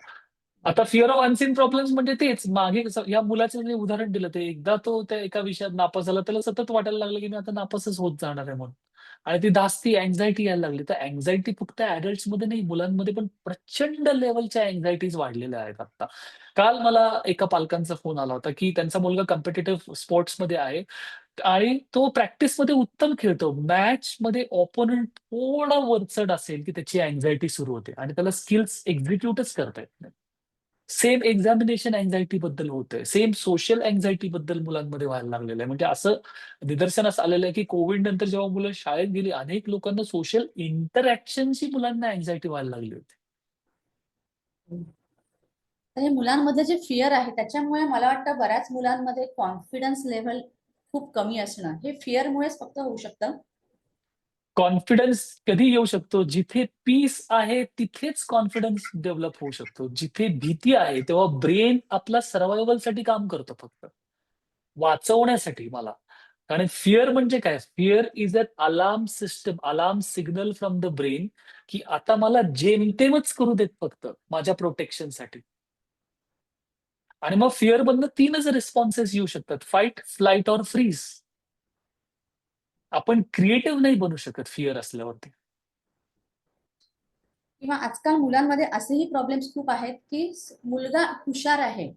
आता फिअर ऑफ अनसीन प्रॉब्लेम्स म्हणजे तेच मागे या मुलाचं जे उदाहरण दिलं ते एकदा तो त्या एका विषयात नापास झाला, त्याला सतत वाटायला लागलं, की मी आता नापासच होत जाणार आहे म्हणून. आणि ती धास्ती अँक्झायटी यायला लागली. तर अँक्झायटी फक्त ॲडल्ट्समध्ये नाही, मुलांमध्ये पण प्रचंड लेव्हलच्या अँक्झायटीज वाढलेल्या आहेत आता. काल मला एका पालकांचा फोन आला होता, की त्यांचा मुलगा कॉम्पिटिटिव्ह स्पोर्ट्समध्ये आहे आणि तो प्रॅक्टिसमध्ये उत्तम खेळतो. मॅचमध्ये ऑपोनंट थोडा वरचढ असेल, की त्याची अँक्झायटी सुरू होते आणि त्याला स्किल्स एक्झिक्यूटच करता येत नाही. सेम एक्झामिनेशन अँक्झायटी बद्दल होतंय. सेम सोशल अँक्झायटी बद्दल मुलांमध्ये व्हायला लागलेलं आहे. म्हणजे असं निदर्शनास आलेलं आहे, की कोविड नंतर जेव्हा मुलं शाळेत गेली, अनेक लोकांना सोशल इंटरॅक्शनची मुलांना अँक्झायटी व्हायला लागली होती. तर हे मुलांमध्ये जे फिअर आहे त्याच्यामुळे मला वाटतं बऱ्याच मुलांमध्ये कॉन्फिडन्स लेव्हल खूप कमी असणं हे फिअरमुळेच फक्त होऊ शकतं. कॉन्फिडन्स कधी येऊ शकतो? जिथे पीस आहे तिथेच कॉन्फिडन्स डेव्हलप होऊ शकतो. जिथे भीती आहे तेव्हा ब्रेन आपला सर्व्हायव्हलसाठी काम करतो फक्त. वाचवण्यासाठी मला. आणि फिअर म्हणजे काय? Fear is an alarm system, alarm signal from the brain, की आता मला जेमतेमच करू देत फक्त माझ्या प्रोटेक्शनसाठी. आणि मग फिअर मधनं 3च रिस्पॉन्सेस येऊ शकतात. Fight, flight or freeze. आपण क्रिएटिव्ह नाही बनू शकत फिअर असल्यावरती. किंवा आजकाल मुलांमध्ये असेही प्रॉब्लेम्स खूप आहेत की मुलगा हुशार आहे,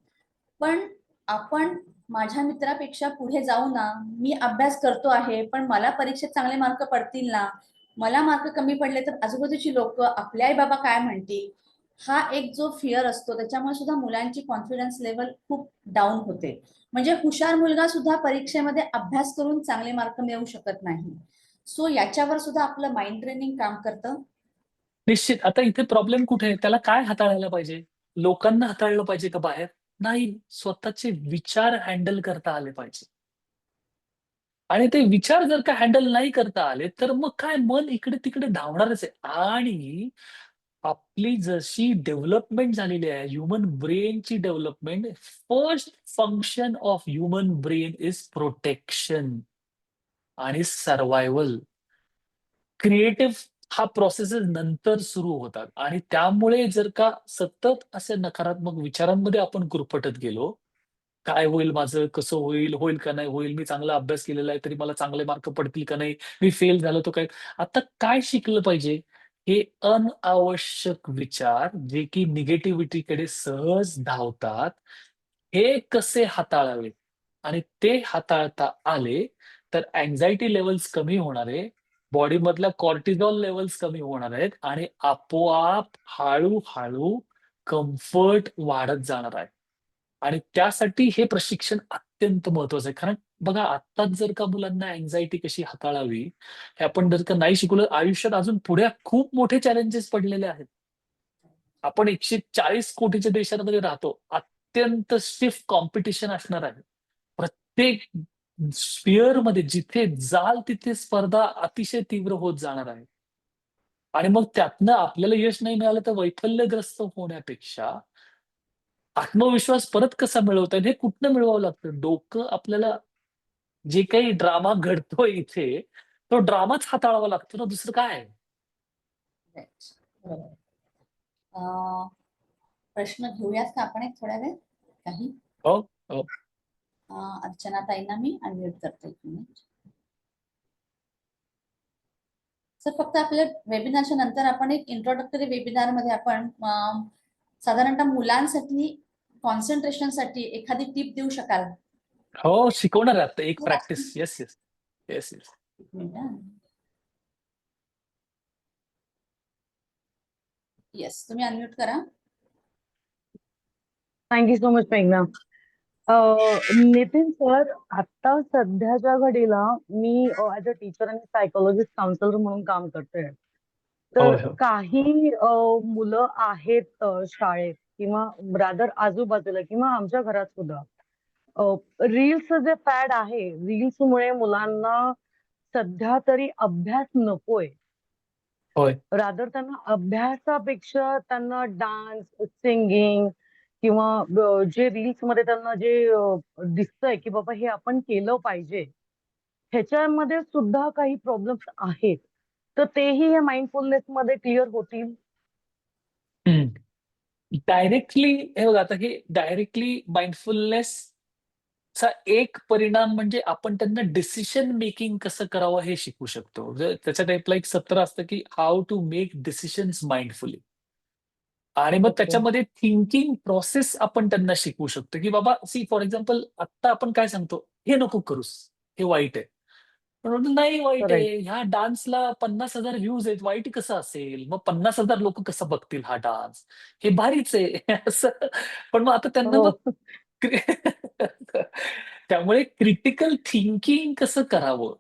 पण आपण माझ्या मित्रापेक्षा पुढे जाऊ ना, मी अभ्यास करतो आहे पण मला परीक्षेत चांगले मार्क पडतील ना, मला मार्क कमी पडले तर आजूबाजूची लोक, आपले आई बाबा काय म्हणतील, हा एक जो फिअर असतो त्याच्यामुळे सुद्धा मुलांची कॉन्फिडन्स लेवल खूप डाऊन होते. म्हणजे हुशार मुलगा सुद्धा परीक्षेमध्ये अभ्यास करून चांगले मार्क मिळवू शकत नाही. सो याच्यावर सुद्धा आपलं माइंड ट्रेनिंग काम करतं. निश्चित. आता इथे प्रॉब्लेम कुठे आहे? त्याला काय हाताळायला पाहिजे? लोकांना हाताळलं पाहिजे का बाहेर? नाही. स्वतःचे विचार हँडल करता आले पाहिजे. आणि ते विचार जर का हँडल नाही करता आले, तर मग काय मन इकडे-तिकडे धावणारच आहे. आणि आपली जशी डेव्हलपमेंट झालेली आहे, ह्युमन ब्रेनची development, first function of human brain is protection आणि सर्व्हायव्हल. क्रिएटिव्ह हा प्रोसेसेस नंतर सुरू होतात आणि त्यामुळे जर का सतत असे नकारात्मक विचारांमध्ये आपण गुरफटत गेलो, काय होईल माझं? कसं होईल? होईल का नाही होईल? मी चांगला अभ्यास केलेला आहे, तरी मला चांगले मार्क पडतील का नाही? मी फेल झालो तर काय? आता काय शिकलं पाहिजे? हे अनावश्यक विचार जे की निगेटिव्हिटीकडे सहज धावतात, हे कसे हाताळावे? आणि ते हाताळता आले, तर अँक्झायटी लेव्हल्स कमी होणार आहे. बॉडीमधल्या कॉर्टिझॉल लेव्हल्स कमी होणार आहेत आणि आपोआप हळू-हळू कम्फर्ट वाढत जाणार आहे. आणि त्यासाठी हे प्रशिक्षण अत्यंत महत्वाचं आहे. कारण बघा आत्ताच जर का मुलांना अँक्झायटी कशी हाताळावी, हे आपण जर का नाही शिकवलं, आयुष्यात अजून पुढे खूप मोठे चॅलेंजेस पडलेले आहेत. आपण 140 कोटीच्या देशांमध्ये राहतो. अत्यंत स्टिफ कॉम्पिटिशन असणार आहे. प्रत्येक स्फिअरमध्ये जिथे जाल तिथे स्पर्धा अतिशय तीव्र होत जाणार आहे. आणि मग त्यातनं आपल्याला यश नाही मिळालं तर वैफल्यग्रस्त होण्यापेक्षा आत्मविश्वास परत कसा मिळवता येईल हे कुठनं मिळवावं लागतं? डोकं आपल्याला जे काही ड्रामा घडतोय इथे, तो ड्रामाच हाताळावा लागतो ना, दुसरं काय आहे? Right. बरोबर. अं, प्रश्न घेऊयात का आपण एक थोड्या वेळ काही? हो, हो. अर्चना ताईंना मी अनम्यूट करते 1 मिनिट. सर फक्त आपल्या वेबिनारच्या नंतर आपण एक इंट्रोडक्टरी वेबिनार मध्ये आपण साधारणतः मुलांसाठी कॉन्सन्ट्रेशनसाठी एखादी टिप देऊ शकाल? हो, शिकवणार आहे आता एक practice. Yes, yes. Yes, yes. 1 minute. Yes, तुम्ही अनम्यूट करा. थँक्यू सो मच मेघना. नितीन सर, आता सध्याच्या घडीला मी ऍज अ टीचर आणि सायकोलॉजिस्ट काउन्सिलर म्हणून काम करते. तर होय, हो. काही मुलं आहेत शाळेत किंवा रादर आजूबाजूला किंवा आमच्या घरात सुद्धा रील्स जे फॅड आहे, रील्समुळे मुलांना सध्या तरी अभ्यास नकोय. होय. रादर त्यांना अभ्यासापेक्षा त्यांना डान्स, सिंगिंग किंवा जे रील्स मध्ये त्यांना जे दिसतंय की बाबा हे आपण केलं पाहिजे, ह्याच्यामध्ये सुद्धा काही प्रॉब्लेम्स आहेत. तर तेही हे माइंडफुलनेस मध्ये क्लिअर होतील? हं. डायरेक्टली हे बघा आता हे डायरेक्टली माइंडफुलनेसचा एक परिणाम म्हणजे आपण त्यांना डिसिजन मेकिंग कसं करावं हे शिकू शकतो. त्याच्या टाइपला एक सत्र असतं की how to make decisions mindfully. आणि मग ओके. त्याच्यामध्ये थिंकिंग प्रोसेस आपण त्यांना शिकवू शकतो, की बाबा फॉर एक्झाम्पल आत्ता आपण काय सांगतो, "हे नको करूस, हे वाईट आहे." पण म्हणतो, "नाही वाईट राईट. आहे. ह्या डान्सला 50,000 व्ह्यूज आहेत. वाईट कसं असेल? मग 50,000 लोकं कसं बघतील हा डान्स? हे भारीच आहे." असं. पण मग आता त्यांना हो. मग त्यामुळे क्रिटिकल थिंकिंग कसं करावं?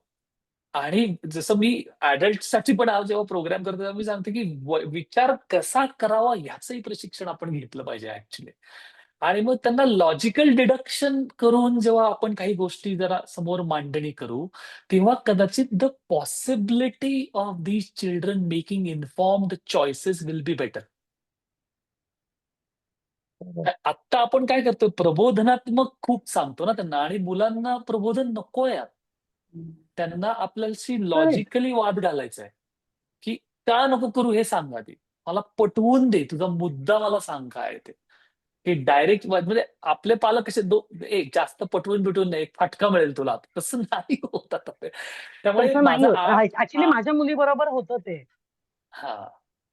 आणि जसं मी अडल्टसाठी पण हा जेव्हा प्रोग्राम करतो तेव्हा मी सांगतो, की विचार कसा करावा ह्याचंही प्रशिक्षण आपण घेतलं पाहिजे ॲक्चुअली. आणि मग त्यांना लॉजिकल डिडक्शन करून जेव्हा आपण काही गोष्टी जरा समोर मांडणी करू, तेव्हा कदाचित the possibility of these children making informed choices will be better. आत्ता आपण काय करतो, प्रबोधनात्मक खूप सांगतो ना त्यांना, आणि मुलांना प्रबोधन नकोय. त्यांना आपल्याशी करेक्ट. लॉजिकली वाद घालायचा आहे, की का नको करू हे सांग आधी. मला पटवून दे, तुझा मुद्दा मला सांग काय आहे ते. हे डायरेक्ट म्हणजे आपले पालक कसे जास्त पटवून बिटवून नाही, एक फटका मिळेल तुला, तसं नाही होत आता ते. त्यामुळे तसं नाही माझा होत. ऍक्च्युली माझ्या मुलीबरोबर होतं ते, हा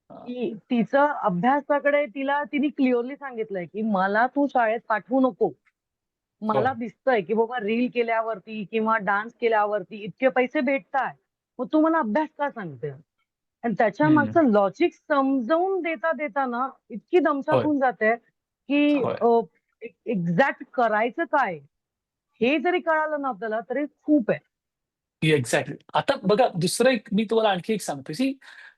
हा की तिचं अभ्यासाकडे तिने क्लिअरली सांगितलंय, की मला तू शाळेत पाठवू नको. होय. मला दिसतंय की बाबा रील केल्यावरती किंवा डान्स केल्यावरती इतके पैसे भेटताय, मग तू मला अभ्यास का सांगते? आणि त्याच्या हम्म. मागचं लॉजिक समजावून देता देताना इतकी दमछाक होय होऊन जाते, की होय एक्झॅक्ट करायचं काय हे जरी कळालं ना आपल्याला तरी खूप आहे. एक्झॅक्टली. आता बघा, दुसरं एक मी तुम्हाला आणखी एक सांगतो की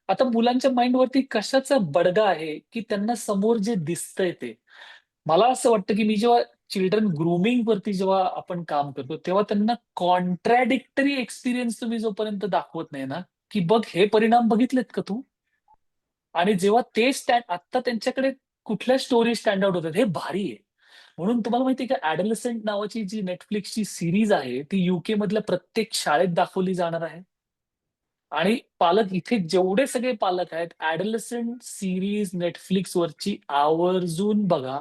आता मुलांच्या माइंडवरती कशाचा बडगा आहे, की त्यांना समोर जे दिसतंय ते. मला असं वाटतं की मी जेव्हा चिल्ड्रन ग्रूमिंग वरती जेव्हा आपण काम करतो, तेव्हा त्यांना कॉन्ट्रॅडिक्टरी एक्सपिरियन्स तुम्ही जोपर्यंत दाखवत नाही ना, की बघ हे परिणाम बघितलेत का तू? आणि जेव्हा ते आता त्यांच्याकडे कुठल्या स्टोरी स्टँड आउट होतात हे भारी आहे. म्हणून तुम्हाला माहितीये का, ऍडolescent नावाची जी नेटफ्लिक्सची सिरीज आहे, ती युके मधल्या प्रत्येक शाळेत दाखवली जाणार आहे. आणि पालक इथे जेवढे सगळे पालक आहेत, ऍडolescent सिरीज नेटफ्लिक्स वरची आवर्जून बघा.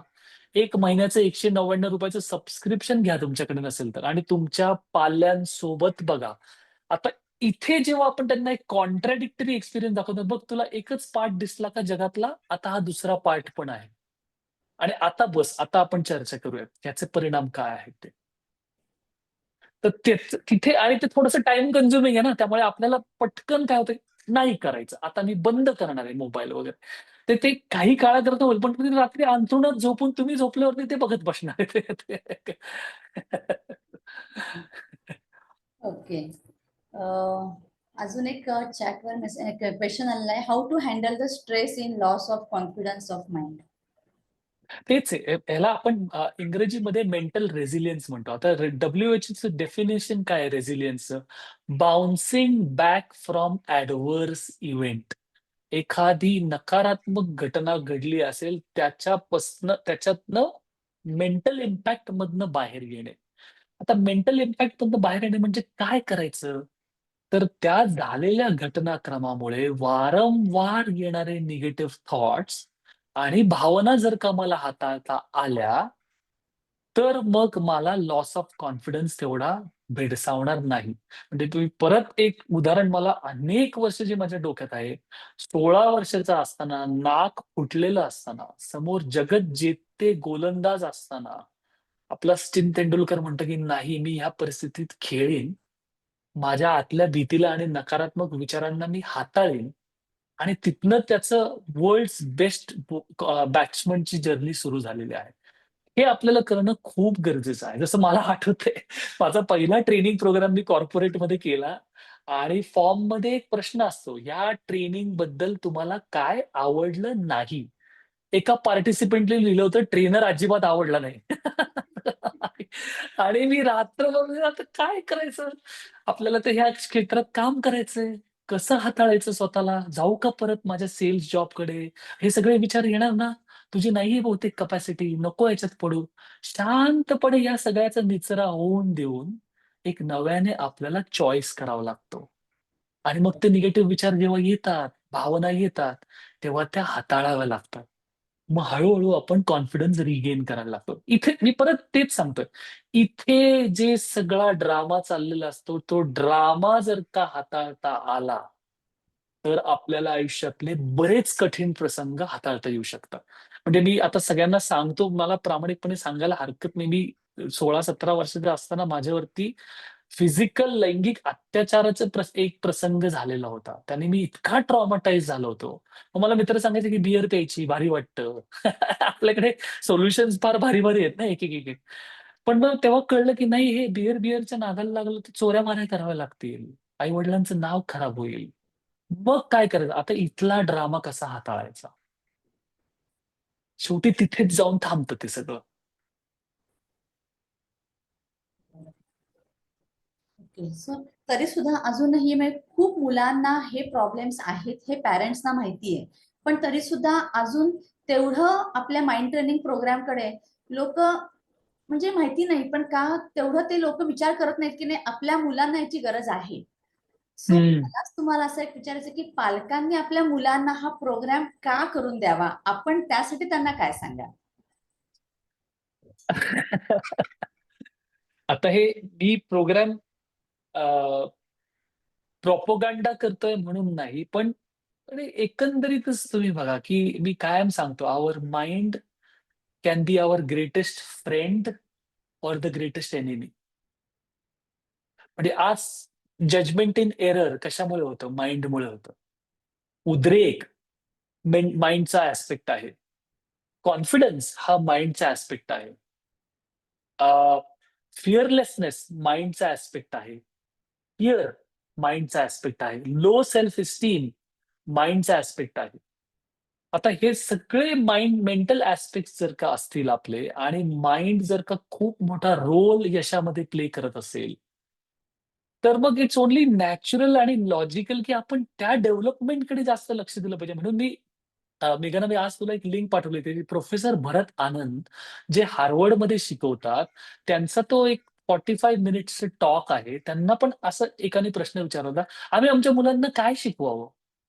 1 महिन्याचं ₹199 सबस्क्रिप्शन घ्या तुमच्याकडे नसेल तर, आणि तुमच्या पाल्यांसोबत बघा. आता इथे जेव्हा आपण त्यांना एक कॉन्ट्रॅडिक्टरी एक्सपिरियन्स दाखवतो, बघ तुला एकच पार्ट दिसला का जगातला, आता हा दुसरा पार्ट पण आहे. आणि आता बस, आता आपण चर्चा करूयात याचे परिणाम काय आहेत ते. तर तिथे, आणि ते थोडंसं टाइम कन्झ्युमिंग आहे ना, त्यामुळे आपल्याला पटकन काय होतं, नाही करायचं आता मी बंद करणार आहे मोबाईल वगैरे. ते काही काळाकरता होईल, पण तुम्ही रात्री अंथरुणात झोपून तुम्ही झोपल्यावरती ते बघत बसणार आहे. ओके. अजून एक चॅटवर क्वेश्चन आलेला आहे, how to handle the stress in loss of confidence of mind. तेच आहे. ह्याला आपण इंग्रजीमध्ये मेंटल रेझिलियन्स म्हणतो. आता WHO चं डेफिनेशन काय आहे रेझिलियन्सचं? Bouncing back from adverse event. एखादी नकारात्मक घटना घडली असेल, त्याच्यातनं मेंटल इम्पॅक्ट मधनं बाहेर येणे. आता मेंटल इम्पॅक्ट मधनं बाहेर येणे म्हणजे काय करायचं? तर त्या झालेल्या घटनाक्रमामुळे वारंवार येणारे निगेटिव्ह थॉट्स आणि भावना जर का मला हाताळता आल्या, तर मग मला लॉस ऑफ कॉन्फिडन्स तेवढा भेडसावणार नाही. म्हणजे तुम्ही परत एक उदाहरण, मला अनेक वर्ष जे माझ्या डोक्यात आहे. 16 वर्षाचा असताना, नाक फुटलेलं असताना, समोर जगज्जेते गोलंदाज असताना, आपला सचिन तेंडुलकर म्हणतो की नाही, मी ह्या परिस्थितीत खेळीन. माझ्या आतल्या भीतीला आणि नकारात्मक विचारांना मी हाताळीन, आणि तिथनं त्याचं वर्ल्ड्स बेस्ट बॅट्समनची जर्नी सुरू झालेली आहे. हे आपल्याला करणं खूप गरजेचं आहे. जसं मला आठवतंय, माझा पहिला ट्रेनिंग प्रोग्राम मी कॉर्पोरेटमध्ये केला, आणि फॉर्ममध्ये एक प्रश्न असतो, या ट्रेनिंग बद्दल तुम्हाला काय आवडलं नाही? एका पार्टिसिपंटने लिहिलं होतं, ट्रेनर अजिबात आवडला नाही. आणि मी रात्रभर म्हणजे आता काय करायचं? आपल्याला तर ह्या क्षेत्रात काम करायचंय. कसं हाताळायचं स्वतःला? जाऊ का परत माझ्या सेल्स जॉबकडे? हे सगळे विचार येणार ना. तुझी नाहीये बहुतेक कपॅसिटी, नको याच्यात पडू. शांतपणे या सगळ्याचा निचरा होऊन देऊन, एक नव्याने आपल्याला चॉईस करावा लागतो. आणि मग ते निगेटिव्ह विचार जेव्हा येतात, भावना येतात, तेव्हा त्या हाताळाव्या लागतात. मग हळू-हळू आपण कॉन्फिडन्स रिगेन करायला लागतो. इथे मी परत तेच सांगतोय. इथे जे सगळा ड्रामा चाललेला असतो, तो ड्रामा जर का हाताळता आला, तर आपल्याला आयुष्यातले बरेच कठीण प्रसंग हाताळता येऊ शकतात. म्हणजे मी आता सगळ्यांना सांगतो, मला प्रामाणिकपणे सांगायला हरकत नाही. मी 16-17 वर्षाचा असताना माझ्यावरती फिजिकल लैंगिक अत्याचाराचा एक प्रसंग झालेला होता. त्याने मी इतका ट्रॉमाटाइज झालो होतो. मग मला मित्र सांगायचे की बिअर प्यायची, भारी वाटतं. आपल्याकडे सोल्युशन्स फार भारी-भारी आहेत ना, एक. पण मग तेव्हा कळलं की नाही, हे बिअरच्या नादाला लागलं तर चोऱ्या-माऱ्या कराव्या लागतील. आई-वडिलांचं नाव खराब होईल. मग काय करायचं? आता इथला ड्रामा कसा हाताळायचा? शेवटी तिथेच जाऊन थांबतं ते सगळं. ओके. सो तरी सुद्धा अजूनही म्हणजे खूप मुलांना हे प्रॉब्लेम्स आहेत हे पॅरेंट्सना माहिती आहे, पण तरी सुद्धा अजून तेवढं आपल्या माइंड ट्रेनिंग प्रोग्रामकडे लोक म्हणजे माहिती नाही, पण का तेवढं ते लोक विचार करत नाहीत की नाही आपल्या मुलांना याची गरज आहे. सो हम्म. मलाच तुम्हाला असं एक विचारायचं की पालकांनी आपल्या मुलांना हा प्रोग्राम का करून द्यावा, आपण त्यासाठी त्यांना काय सांगा? आता हे मी प्रोग्राम प्रोपोगंडा करतोय म्हणून नाही, पण एकंदरीतच तुम्ही बघा की मी कायम सांगतो, our mind can be our greatest friend or the greatest enemy. म्हणजे आज जजमेंट इन एरर कशामुळे होतं? माइंडमुळे होतं. उद्रेक माइंडचा ऍस्पेक्ट आहे. कॉन्फिडन्स हा माइंडचा ऍस्पेक्ट आहे. फिअरलेसनेस माइंडचा ऍस्पेक्ट आहे. फिअर माइंडचा ऍस्पेक्ट आहे. लो सेल्फ इस्टीम माइंडचा ऍस्पेक्ट आहे. आता हे सगळे माइंड मेंटल ऍस्पेक्ट जर का असतील आपले, आणि माइंड जर का खूप मोठा रोल यशामध्ये प्ले करत असेल, तर मग इट्स ओनली नॅचरल आणि लॉजिकल की आपण त्या डेव्हलपमेंटकडे जास्त लक्ष दिलं पाहिजे. म्हणून मेघना, मी आज तुला एक लिंक पाठवली होती. प्रोफेसर भरत आनंद जे हार्वर्डमध्ये शिकवतात, त्यांचा तो एक 45 मिनिट्सचं टॉक आहे. त्यांना पण असं एकाने प्रश्न विचारला होता, आम्ही आमच्या मुलांना काय शिकवावं?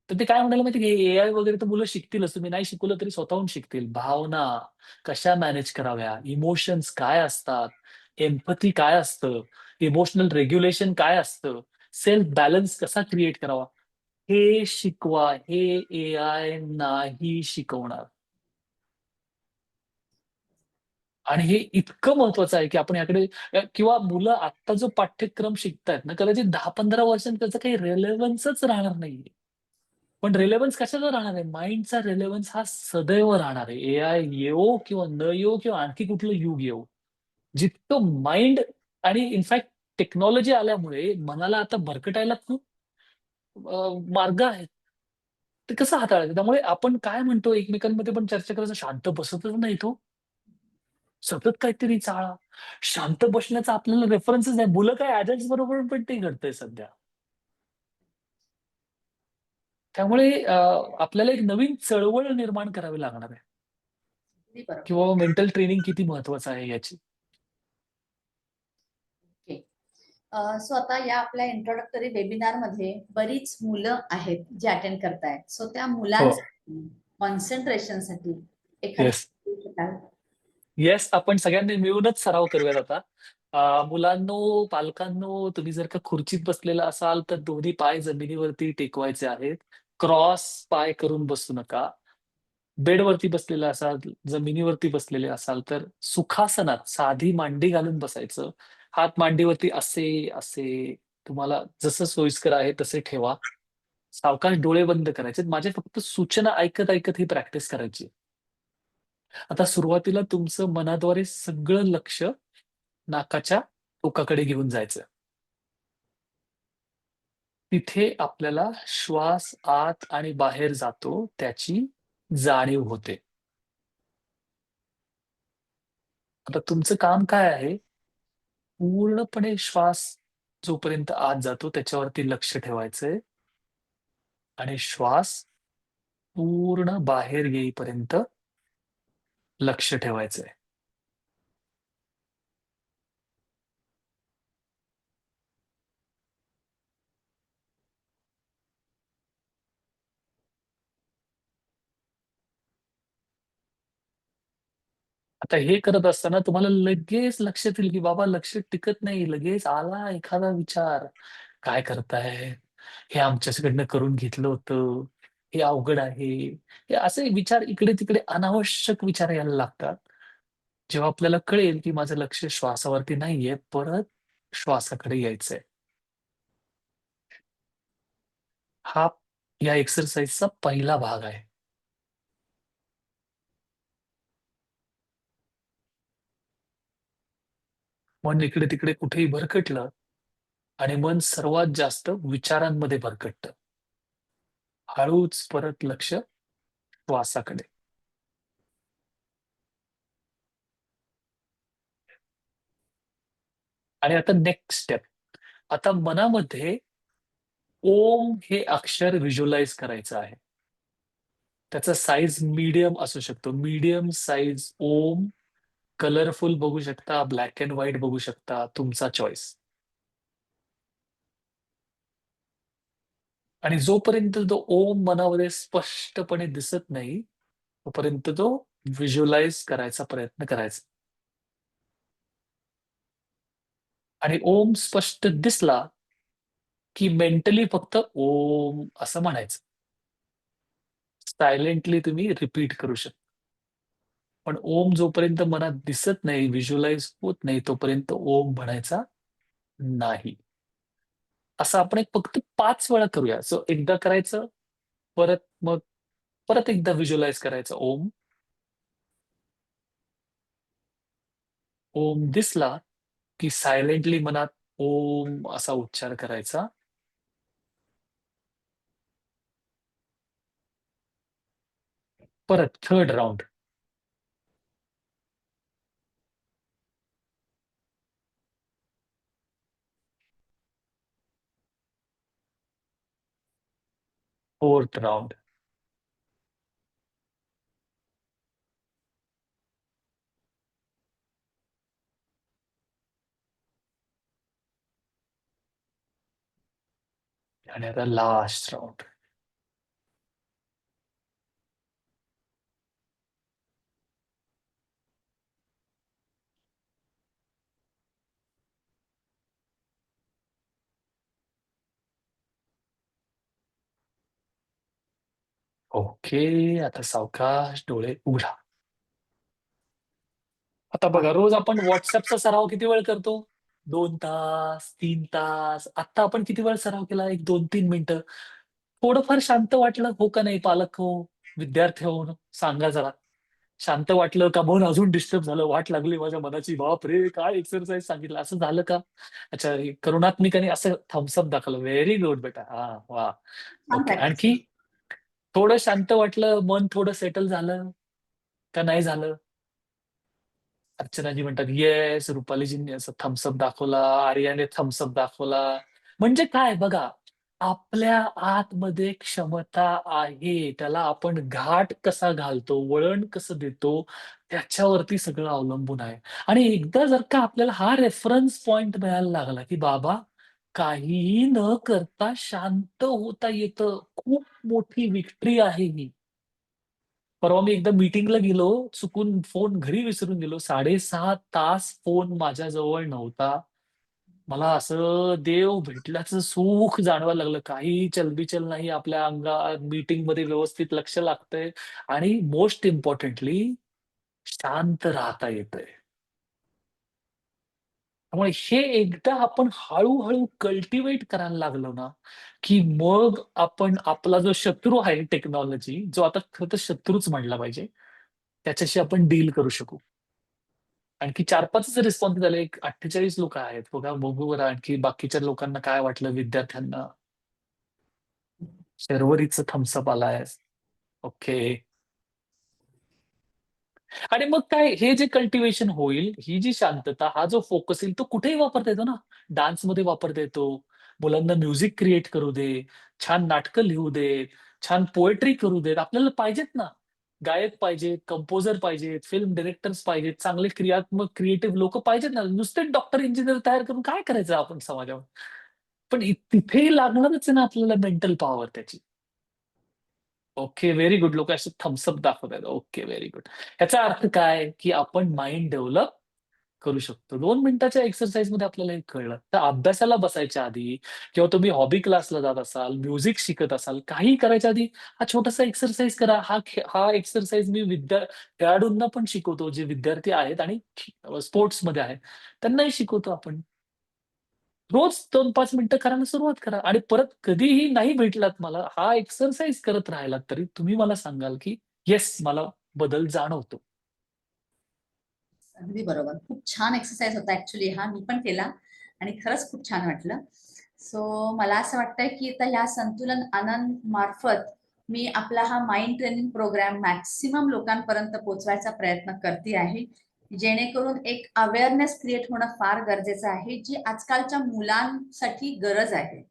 तर ते काय म्हणाले माहिती की एआय वगैरे तर मुलं शिकतीलच, तुम्ही नाही शिकवलं तरी स्वतःहून शिकतील. भावना कशा मॅनेज कराव्या, इमोशन्स काय असतात, एम्पथी काय असतं, इमोशनल रेग्युलेशन काय असतं, सेल्फ बॅलन्स कसा क्रिएट करावा, हे शिकवा. हे एआय नाही शिकवणार. आणि हे इतकं महत्वाचं आहे की आपण याकडे किंवा मुलं आत्ता जो पाठ्यक्रम शिकतायत ना, कदाचित 10-15 वर्षांनी त्याचा काही रेलेव्हन्सच राहणार नाहीये. पण रेलेव्हन्स कशाचा राहणार आहे? माइंडचा रेलेव्हन्स हा सदैव राहणार आहे. एआय येवो किंवा न येवो किंवा आणखी कुठलं युग येवो. जितकं माइंड आणि इनफॅक्ट टेक्नॉलॉजी आल्यामुळे मनाला आता भरकटायला खूप मार्ग आहेत. ते कसं हाताळायचं? त्यामुळे आपण काय म्हणतो एकमेकांमध्ये पण चर्चा करायचं, शांत बसतच नाही तो. सतत काहीतरी चाळा. शांत बसण्याचा आपल्याला रेफरन्सच नाही. मुलं काय ॲडल्ट्स बरोबर पण ते घडतंय सध्या. त्यामुळे आपल्याला एक नवीन चळवळ निर्माण करावी लागणार आहे. अगदी बरोबर. किंवा मेंटल ट्रेनिंग किती महत्वाचं आहे याची. ओके. सो आता या आपल्या इंट्रोडक्टरी वेबिनार मध्ये बरीच मुलं आहेत जे अटेंड करतायत. सो त्या हो. मुलांसाठी कॉन्सन्ट्रेशनसाठी एखादी येस. देऊ शकाल? येस, आपण सगळ्यांनी मिळूनच सराव करूयात आता. मुलांनो, पालकांनो, तुम्ही जर का खुर्चीत बसलेला असाल तर दोन्ही पाय जमिनीवरती टेकवायचे आहेत. क्रॉस पाय करून बसू नका. बेडवरती बसलेला असाल, जमिनीवरती बसलेले असाल तर सुखासनात साधी मांडी घालून बसायचं. हात मांडीवरती असे असे तुम्हाला जसं सोयीस्कर आहे तसे ठेवा. सावकाश डोळे बंद करायचे. माझ्या फक्त सूचना ऐकत ऐकत ही प्रॅक्टिस करायची. आता सुरुवातीला तुमचं मनाद्वारे सगळं लक्ष नाकाच्या टोकाकडे घेऊन जायचं. तिथे आपल्याला श्वास आत आणि बाहेर जातो त्याची जाणीव होते. आता तुमचं काम काय आहे? पूर्णपणे श्वास जोपर्यंत आत जातो त्याच्यावरती लक्ष ठेवायचंय आणि श्वास पूर्ण बाहेर येईपर्यंत लक्ष ठेवायचंय. आता हे करत असताना तुम्हाला लगेच लक्षात येईल की बाबा लक्ष टिकत नाही. लगेच आला एखादा विचार, काय करताय? हे आमच्याकडनं करून घेतलं होतं. हे अवघड आहे. हे असे विचार इकडे-तिकडे अनावश्यक विचार यायला लागतात. जेव्हा आपल्याला कळेल की माझं लक्ष श्वासावरती नाहीये, परत श्वासाकडे यायचंय. हा या एक्सरसाइजचा पहिला भाग आहे. मन इकडे-तिकडे कुठेही भरकटलं आणि मन सर्वात जास्त विचारांमध्ये भरकटतं. हळूच परत लक्ष श्वासाकडे. आणि आता नेक्स्ट स्टेप. आता मनामध्ये ओम हे अक्षर व्हिज्युअलाइज करायचं आहे. त्याचा साईज मीडियम असू शकतो. मीडियम साईज ओम, कलरफुल बघू शकता, ब्लॅक अँड व्हाईट बघू शकता, तुमचा चॉईस. आणि जोपर्यंत तो ओम मनामध्ये स्पष्टपणे दिसत नाही, तोपर्यंत तो व्हिज्युअलाइज करायचा प्रयत्न करायचा. आणि ओम स्पष्ट दिसला की मेंटली फक्त ओम असं म्हणायचं. सायलेंटली तुम्ही रिपीट करू शकता. पण ओम जोपर्यंत मनात दिसत नाही, व्हिज्युअलाइज होत नाही, तोपर्यंत ओम म्हणायचा नाही. असं आपण एक फक्त 5 वेळा करूया. सो एकदा करायचं, परत मग परत एकदा व्हिज्युअलाइज करायचं ओम. ओम दिसला की सायलेंटली मनात ओम असा उच्चार करायचा. परत थर्ड राउंड. Fourth round. आणि आता लास्ट राउंड. ओके. आता सावकाश डोळे उघडा. आता बघा, रोज आपण व्हॉट्सअपचा सराव किती वेळ करतो? 2 तास, 3 तास. आता आपण किती वेळ सराव केला? एक 2-3 मिनिटं. थोडंफार शांत वाटलं हो का नाही? पालक हो, विद्यार्थी हो, सांगा जरा. शांत वाटलं का मन अजून डिस्टर्ब झालं? वाट लागली माझ्या मनाची. बाप रे! काय एक्सरसाइज सांगितलं, असं झालं का? अच्छा, हे करुणात्मिकाने असं थम्स दाखवलं. व्हेरी गुड बेटा. हां, वाह! छान ओके. प्रॅक्टिस आणखी थोडं शांत वाटलं, मन थोडं सेटल झालं का नाही झालं? अर्चनाजी म्हणतात येस, रुपालीजींनी असं थम्सअप दाखवला, आर्याने थम्सअप दाखवला. म्हणजे काय बघा, आपल्या आतमध्ये क्षमता आहे. त्याला आपण घाट कसा घालतो, वळण कसं देतो, त्याच्यावरती सगळं अवलंबून आहे. आणि एकदा जर का आपल्याला हा रेफरन्स पॉइंट मिळायला लागला, की बाबा काहीही न करता शांत होता येतं, खूप मोठी विक्ट्री आहे ही. परवा मी एकदा मीटिंगला गेलो, चुकून फोन घरी विसरून गेलो. 6.5 तास फोन माझ्याजवळ नव्हता. मला असं देव भेटल्याचं सुख जाणवायला लागलं. काही चलबिचल नाही आपल्या अंगात, मीटिंगमध्ये व्यवस्थित लक्ष लागतंय आणि मोस्ट इम्पॉर्टंटली शांत राहता येतंय. त्यामुळे हे एकदा आपण हळू कल्टिव्हेट करायला लागलो ना, की मग आपण आपला जो शत्रू आहे टेक्नॉलॉजी, जो आता खरं तर शत्रूच म्हणला पाहिजे, त्याच्याशी आपण डील करू शकू. आणखी 4-5च रिस्पॉन्स झाले. एक 48 लोकं आहेत. बघा, बघू बरं आणखी बाकीच्या लोकांना काय वाटलं विद्यार्थ्यांना. शर्वरीचं थम्स आलाय. ओके. आणि मग काय हे जे कल्टिव्हेशन होईल, ही जी शांतता, हा जो फोकस येईल, तो कुठेही वापरता येतो ना. डान्समध्ये वापरता येतो. मुलांना म्युझिक क्रिएट करू दे, छान नाटकं लिहू दे, छान पोएट्री करू देत. आपल्याला पाहिजेत ना. गायक पाहिजेत, कंपोजर पाहिजेत, फिल्म डायरेक्टर्स पाहिजेत, चांगले क्रियात्मक, क्रिएटिव्ह लोकं पाहिजेत ना. नुसते डॉक्टर, इंजिनियर तयार करून काय करायचं आपण समाजावर? पण तिथेही लागणारच आहे ना आपल्याला मेंटल पॉवर त्याची. Okay, very good. लोकं असे थम्स दाखवतायत. Okay, very good. ह्याचा अर्थ काय? की आपण माइंड डेव्हलप करू शकतो. 2 मिनिटाच्या एक्सरसाइजमध्ये आपल्याला हे कळलं. तर अभ्यासाला बसायच्या आधी किंवा तुम्ही हॉबी क्लासला जात असाल, म्युझिक शिकत असाल, काहीही करायच्या आधी हा छोटासा एक्सरसाइज करा. हा एक्सरसाइज मी खेळाडूंना पण शिकवतो, जे विद्यार्थी आहेत आणि स्पोर्ट्समध्ये आहेत. त्यांनाही शिकवतो आपण. रोज 2-5 मिनिटं करायला सुरुवात करा आणि परत कधीही नाही भेटलात मला, हा एक्सरसाइज करत राहिलात तरी तुम्ही मला सांगाल, की येस मला बदल जाणवतो. अगदी बरोबर. खूप छान एक्सरसाइज होता ऍक्च्युली हा. मी पण केला आणि खरंच खूप छान वाटलं. सो मला असं वाटतंय की आता ह्या संतुलन आनंद मार्फत मी आपला हा माइंड ट्रेनिंग प्रोग्राम मॅक्सिमम लोकांपर्यंत पोहोचवायचा प्रयत्न करते आहे. जेणेकरून एक अवेअरनेस क्रिएट होणं फार गरजेचं आहे, जी आजकालच्या मुलांसाठी गरज आहे.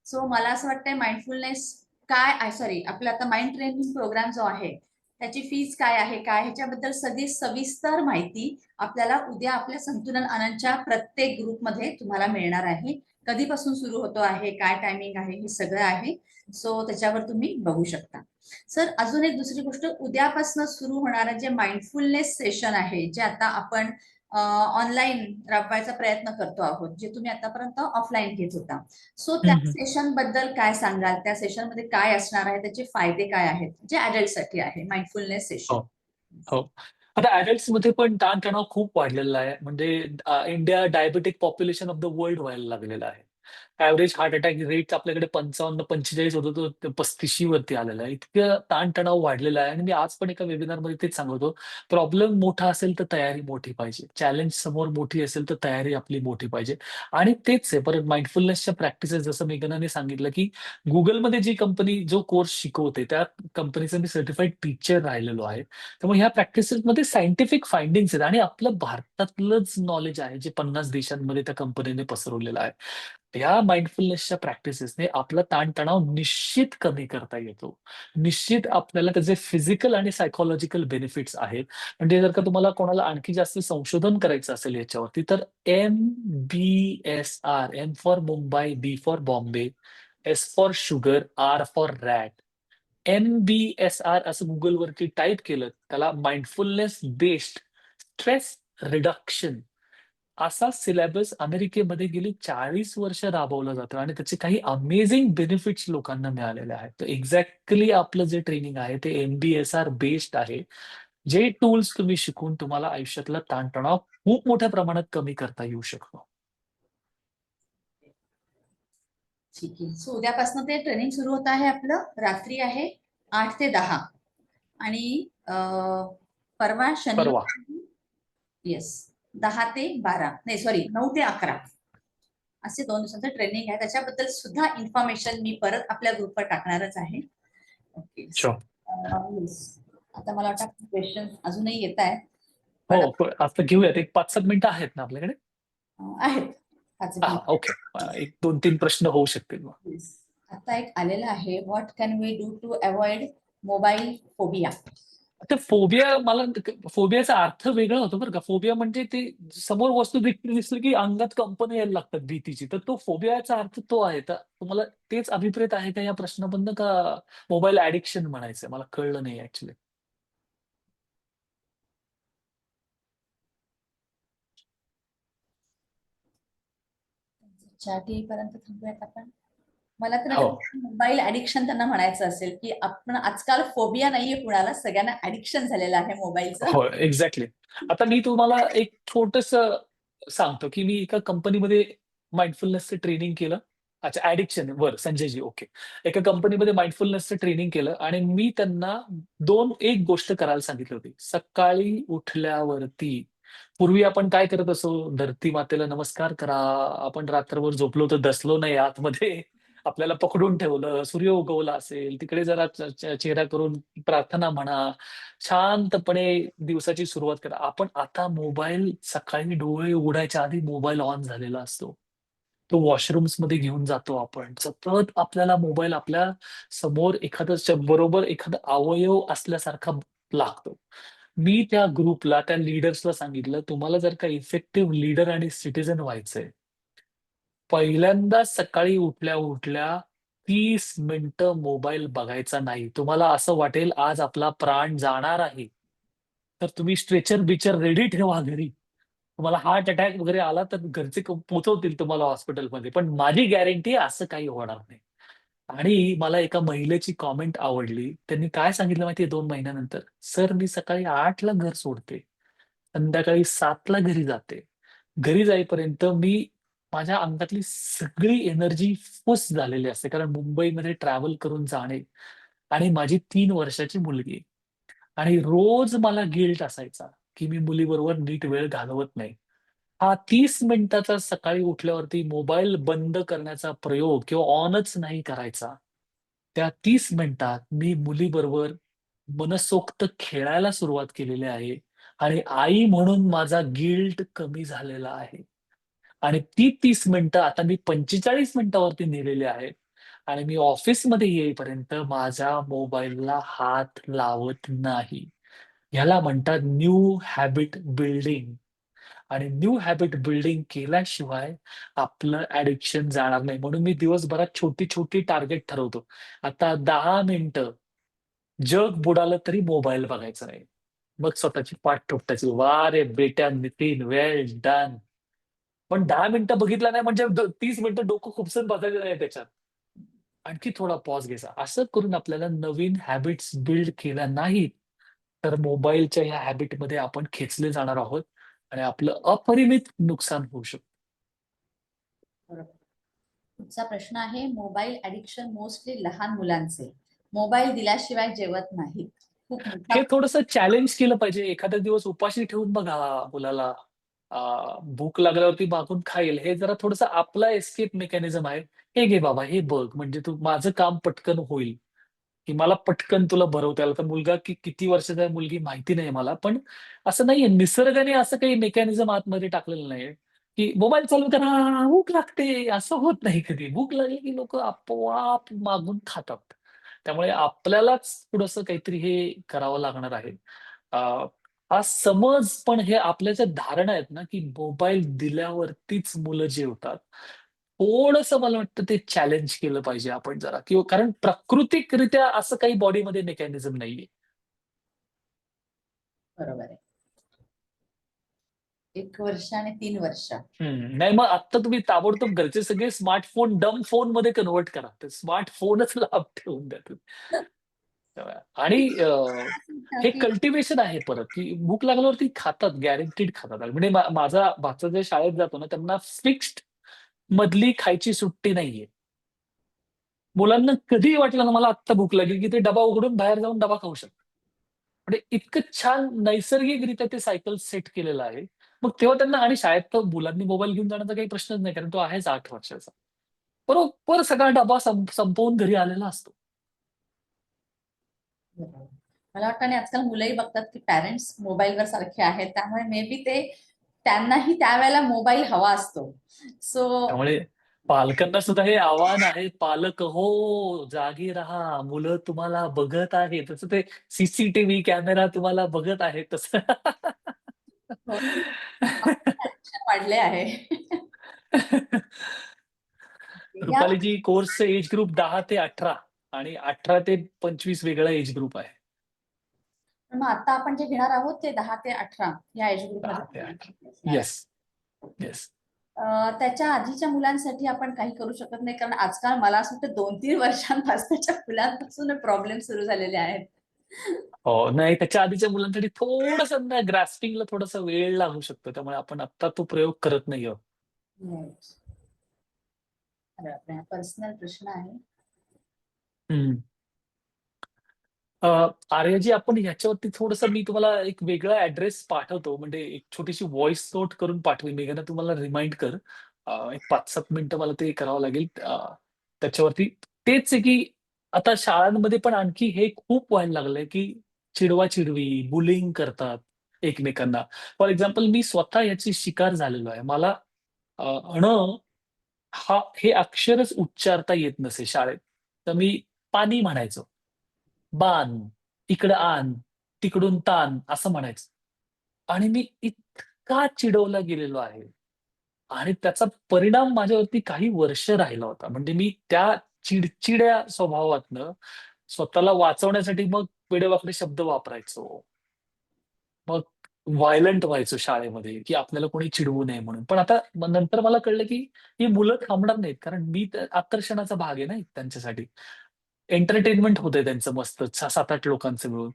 सो मला असं वाटतंय माइंडफुलनेस काय, सॉरी, आपला आता माइंड ट्रेनिंग प्रोग्राम जो आहे त्याची फीज काय आहे, काय ह्याच्याबद्दल सगळी सविस्तर माहिती आपल्याला उद्या आपल्या संतुलन आनंदच्या प्रत्येक ग्रुपमध्ये तुम्हाला मिळणार आहे. कधीपासून सुरू होतो आहे, काय टायमिंग आहे, हे सगळं आहे. सो त्याच्यावर तुम्ही बघू शकता. सर, अजून एक दुसरी गोष्ट, उद्यापासून सुरू होणारं जे माइंडफुलनेस सेशन आहे, जे आता आपण ऑनलाईन राबवायचा प्रयत्न करतो आहोत, जे तुम्ही आतापर्यंत ऑफलाईन घेत होता. सो त्या हम्म, हम्म. सेशन बद्दल काय सांगाल? त्या सेशन मध्ये काय असणार आहे, त्याचे फायदे काय आहेत, जे अडल्ट साठी आहे माइंडफुलनेस सेशन? हो हो. आता ऍडल्ट्स मध्ये पण ताणतणाव खूप वाढलेला आहे. म्हणजे India diabetic population of the world व्हायला लागलेला आहे. ऍव्हरेज हार्ट अटॅक रेट आपल्याकडे 55-45 होतो, तो 35 वरती आलेला आहे. इतकं ताणतणाव वाढलेला आहे. आणि मी आज पण एका वेबिनार मध्ये तेच सांगत होतो, प्रॉब्लेम मोठा असेल तर तयारी मोठी पाहिजे, चॅलेंज समोर मोठी असेल तर तयारी आपली मोठी पाहिजे. आणि तेच आहे परत माइंडफुलनेसच्या प्रॅक्टिसेस, जसं मेघनाने सांगितलं की गुगलमध्ये जी कंपनी जो कोर्स शिकवते त्या कंपनीचं मी सर्टिफाईड टीचर राहिलेलो आहे. त्यामुळे ह्या प्रॅक्टिसेसमध्ये सायंटिफिक फाइंडिंग्स आहेत आणि आपलं भारतातलंच नॉलेज आहे जे 50 देशांमध्ये त्या कंपनीने पसरवलेलं आहे. या माइंडफुलनेसच्या प्रॅक्टिसेसने आपला ताणतणाव निश्चित कमी करता येतो. निश्चित आपल्याला त्याचे फिजिकल आणि सायकोलॉजिकल बेनिफिट्स आहेत. म्हणजे जर का तुम्हाला कोणाला आणखी जास्त संशोधन करायचं असेल याच्यावरती, तर MBSR, M for Mumbai, B for Bombay, S for sugar, R for rat, MBSR असं गुगलवरती टाईप केलं, त्याला माइंडफुलनेस बेस्ड स्ट्रेस रिडक्शन असा सिलेबस अमेरिकेमध्ये गेली 40 वर्ष राबवलं जातं आणि त्याचे काही अमेझिंग बेनिफिट्स लोकांना मिळालेले आहेत. तर एक्झॅक्टली आपलं जे ट्रेनिंग आहे ते MBSR बेस्ड आहे. जे टूल्स तुम्ही शिकून तुम्हाला आयुष्यातला ताणतणाव खूप मोठ्या प्रमाणात कमी करता येऊ शकतो. ठीक आहे. सो उद्यापासून ते ट्रेनिंग सुरू होत आहे आपलं. रात्री आहे 8 ते 10 आणि परवा परवा. शनिवार, येस, 10 ते 12, नाही सॉरी 9 ते 11 असे 2 दिवसांचं ट्रेनिंग आहे. त्याच्याबद्दल सुद्धा इन्फॉर्मेशन मी परत आपल्या ग्रुपवर टाकणारच आहे. ओके. शुअर. येस. आता मला वाटतं क्वेश्चन अजूनही येत आहेत, हो, पण आता घेऊयात. एक 5-7 मिनिटं आहेत ना आपल्याकडे? आहेत 5 हा, ओके. एक 2-3 प्रश्न होऊ शकतील मग. Yes. आता एक आलेला आहे, what can we do to avoid mobile phobia? आता फोबिया, मला फोबियाचा अर्थ वेगळा होतो बरं का. फोबिया म्हणजे ते समोर वस्तू दिसली की अंगात कंपन यायला लागतात भीतीची, तर तो फोबियाचा अर्थ तो आहे. तर तुम्हाला तेच अभिप्रेत आहे का या प्रश्नाबद्दल, का मोबाईल ऍडिक्शन म्हणायचंय? मला कळलं नाही ऍक्च्युली. चॅट येईपर्यंत थांबूयात आपण. मला तर हो मोबाईल ऍडिक्शन त्यांना म्हणायचं असेल, की आपण आजकाल फोबिया नाहीये कुणाला, सगळ्यांना ऍडिक्शन झालेलं आहे मोबाईलचं. हो, एक्झॅक्टली. आता मी तुम्हाला एक छोटस सांगतो की मी एका कंपनीमध्ये माइंडफुलनेसचं ट्रेनिंग केलं. अच्छा, ऍडिक्शन वर संजयजी, ओके. एका कंपनीमध्ये माइंडफुलनेसचं ट्रेनिंग केलं आणि मी त्यांना एक गोष्ट करायला सांगितली होती. सकाळी उठल्यावरती पूर्वी आपण काय करत असो, धरती मातेला नमस्कार करा, आपण रात्रभर झोपलो तर दसलो नाही आतमध्ये, आपल्याला पकडून ठेवलं, सूर्य उगवला असेल तिकडे जरा चेहरा करून प्रार्थना म्हणा, शांतपणे दिवसाची सुरुवात करा. आपण आता मोबाईल सकाळी डोळे उघडायच्या आधी मोबाईल ऑन झालेला असतो. तो वॉशरूम्स मध्ये घेऊन जातो आपण. सतत आपल्याला मोबाईल आपल्या समोर बरोबर एखादा अवयव असल्यासारखा लागतो. मी त्या ग्रुपला, त्या लीडर्सला सांगितलं, तुम्हाला जर का इफेक्टिव्ह लीडर आणि सिटिझन व्हायचंय, पहिल्यांदा सकाळी उठल्या उठल्या 30 मिनिटं मोबाईल बघायचा नाही. तुम्हाला असं वाटेल आज आपला प्राण जाणार आहे, तर तुम्ही स्ट्रेचर बिचर रेडी ठेवा घरी. तुम्हाला हार्ट अटॅक वगैरे आला तर घरचे पोहोचवतील तुम्हाला हॉस्पिटलमध्ये, पण माझी गॅरंटी असं काही होणार नाही. आणि मला एका महिलेची कॉमेंट आवडली. त्यांनी काय सांगितलं माहितीये 2 महिन्यानंतर, "सर, मी सकाळी 8 ला घर सोडते, संध्याकाळी 7 ला घरी जाते. घरी जाईपर्यंत माझ्या अंगातली सगळी एनर्जी फुस झालेली असते." कारण मुंबईमध्ये ट्रॅव्हल करून जाणे आणि माझी 3 वर्षाची मुलगी आणि रोज मला गिल्ट असायचा, की मी मुलीबरोबर नीट वेळ घालवत नाही. हा 30 मिनिटाचा सकाळी उठल्यावरती मोबाईल बंद करण्याचा प्रयोग किंवा ऑनच नाही करायचा. त्या 30 मिनिटात मी मुलीबरोबर मनसोक्त खेळायला सुरुवात केलेली आहे. आणि आई म्हणून माझा गिल्ट कमी झालेला आहे. आणि ती 30 मिनिटं आता मी 45 मिनिटावरती नेलेली आहेत. आणि मी ऑफिसमध्ये येईपर्यंत माझ्या मोबाईलला हात लावत नाही. ह्याला म्हणतात न्यू हॅबिट बिल्डिंग. आणि न्यू हॅबिट बिल्डिंग केल्याशिवाय आपलं ऍडिक्शन जाणार नाही. म्हणून मी दिवसभरात छोटी छोटी टार्गेट ठरवतो. आता 10 मिनिटं जग बुडालं तरी मोबाईल बघायचा नाही. मग स्वतःची पाठ ठोठायची. वा रे बेटा नितीन, वेल डन. पण 10 मिनिटं बघितलं नाही म्हणजे 30 मिनिटं डोकं खुपसून बसायचं नाही त्याच्यात. आणखी थोडा पॉज घ्यायचा. असं करून आपल्याला नवीन हॅबिट्स बिल्ड केल्या नाहीत, तर मोबाईलच्या ह्या हॅबिटमध्ये आपण खेचले जाणार आहोत आणि आपलं अपरिमित नुकसान होऊ शकतं. बरोबर. पुढचा प्रश्न आहे, मोबाईल ऍडिक्शन मोस्टली लहान मुलांचे, मोबाईल दिल्याशिवाय जेवत नाहीत. खूप मोठा हे थोडंसं चॅलेंज केलं पाहिजे. एखादा दिवस उपाशी ठेवून बघा मुलाला. भूक लागल्यावरती मागून खाईल. हे जरा थोडंसं आपला एस्केप मेकॅनिझम आहे. "हे घे बाबा, हे बघ, म्हणजे तू माझं काम पटकन होईल." की मला पटकन तुला भरवता येईल. तर मुलगा किती वर्षाचा आहे, मुलगी माहिती नाही मला. पण असं नाहीये, निसर्गाने असं काही मेकॅनिझम आतमध्ये टाकलेलं नाहीये, की मोबाईल चालू करा, भूक लागते. असं होत नाही कधी. भूक लागली की लोकं आपोआप मागून खातात. त्यामुळे आपल्यालाच थोडंसं काहीतरी हे करावं लागणार आहे. अ, हा समज पण हे आपल्या ज्या धारणा आहेत ना, की मोबाईल दिल्यावरतीच मुलं जेवतात. थोडंसं मला वाटतं ते चॅलेंज केलं पाहिजे आपण जरा, किंवा कारण प्राकृतिकरित्या असं काही बॉडीमध्ये मेकॅनिझम नाहीये. बरोबर आहे. 1 वर्ष आणि 3 वर्ष. नाही, मग आत्ता तुम्ही ताबडतोब घरचे सगळे स्मार्टफोन डंब फोनमध्ये कन्व्हर्ट करा. ते स्मार्टफोनच लांब ठेवून द्या तुम्ही. आणि हे की कल्टिव्हेशन आहे परत, की भूक लागल्यावरती खातात, गॅरंटीड खातात. म्हणजे माझा भाचा जे शाळेत जातो ना, त्यांना फिक्स्ड मधली खायची सुट्टी नाहीये. मुलांना कधीही वाटलं ना, मला आत्ता भूक लागली, की ते डबा उघडून बाहेर जाऊन डबा खाऊ शकतात. म्हणजे इतकं छान नैसर्गिकरित्या ते सायकल सेट केलेलं आहे. मग तेव्हा त्यांना, आणि शाळेत तर मुलांनी मोबाईल घेऊन जाण्याचा काही प्रश्नच नाही, कारण तो आहेच 8 वर्षाचा. बरोबर सगळा डबा संपवून घरी आलेला असतो. बरोबर. मला वाटतं आणि आजकाल मुलंही बघतात की पॅरेंट्स मोबाईलवर सारखे आहेत, त्यामुळे मे बी ते त्यांनाही त्यावेळेला मोबाईल हवा असतो. सो त्यामुळे पालकांना सुद्धा हे आव्हान आहे. पालक हो, जागी राहा. मुलं तुम्हाला बघत आहेत. तसं ते सीसीटीव्ही कॅमेरा तुम्हाला बघत आहे तसं. वाढले आहे. या रुपालीजी, कोर्सचं एज ग्रुप 10 ते 18 आणि 18 ते 25 वेगळा एज ग्रुप आहे. मग आता आपण जे घेणार आहोत ते 10 ते 18 या एज ग्रुप 10 ते 18. मध्ये असणार आहे. Yes, yes. त्याच्या आधीच्या मुलांसाठी आपण काही करू शकत नाही, कारण आजकाल मला असं वाटतं 2-3 वर्षांपासूनच्या मुलांपासून प्रॉब्लेम सुरू झालेले आहेत. हो, नाही, त्याच्या आधीच्या मुलांसाठी थोडंसं ना ग्रास्पिंगला थोडासा वेळ लागू शकतो. त्यामुळे आपण आत्ता तो प्रयोग करत नाही आहोत. Right. अरे बापरे, हा पर्सनल प्रश्न आहे. हं. आर्याजी, आपण ह्याच्यावरती थोडंसं मी तुम्हाला एक वेगळा ॲड्रेस पाठवतो. म्हणजे एक छोटीशी व्हॉइस नोट करून पाठवेन. मेघना, तुम्हाला रिमाइंड कर. एक 5-7 मिनिटं मला ते करावं लागेल. त्याच्यावरती तेच आहे, की आता शाळांमध्ये पण आणखी हे खूप व्हायला लागलंय, की चिडवा-चिडवी, बुलिंग करतात एकमेकांना. फॉर एक्झाम्पल, मी स्वतः याची शिकार झालेलो आहे. मला ण हे अक्षरच उच्चारता येत नसे शाळेत. तर मी पाणी म्हणायचो. बाण, इकडं आण, तिकडून ताण असं म्हणायचं. आणि मी इतका चिडवला गेलेलो आहे. आणि त्याचा परिणाम माझ्यावरती काही वर्ष राहिला होता. म्हणजे मी त्या चिडचिड्या स्वभावातनं स्वतःला वाचवण्यासाठी मग वेडेवाकडे शब्द वापरायचो. मग व्हायलंट व्हायचो शाळेमध्ये, की आपल्याला कोणी चिडवू नये म्हणून. पण आता नंतर मला कळलं, की ही मुलं थांबणार नाहीत. कारण मी आकर्षणाचा भाग आहे ना एक त्यांच्यासाठी. एंटरटेनमेंट होतंय त्यांचं मस्त 7-8 लोकांचं मिळून.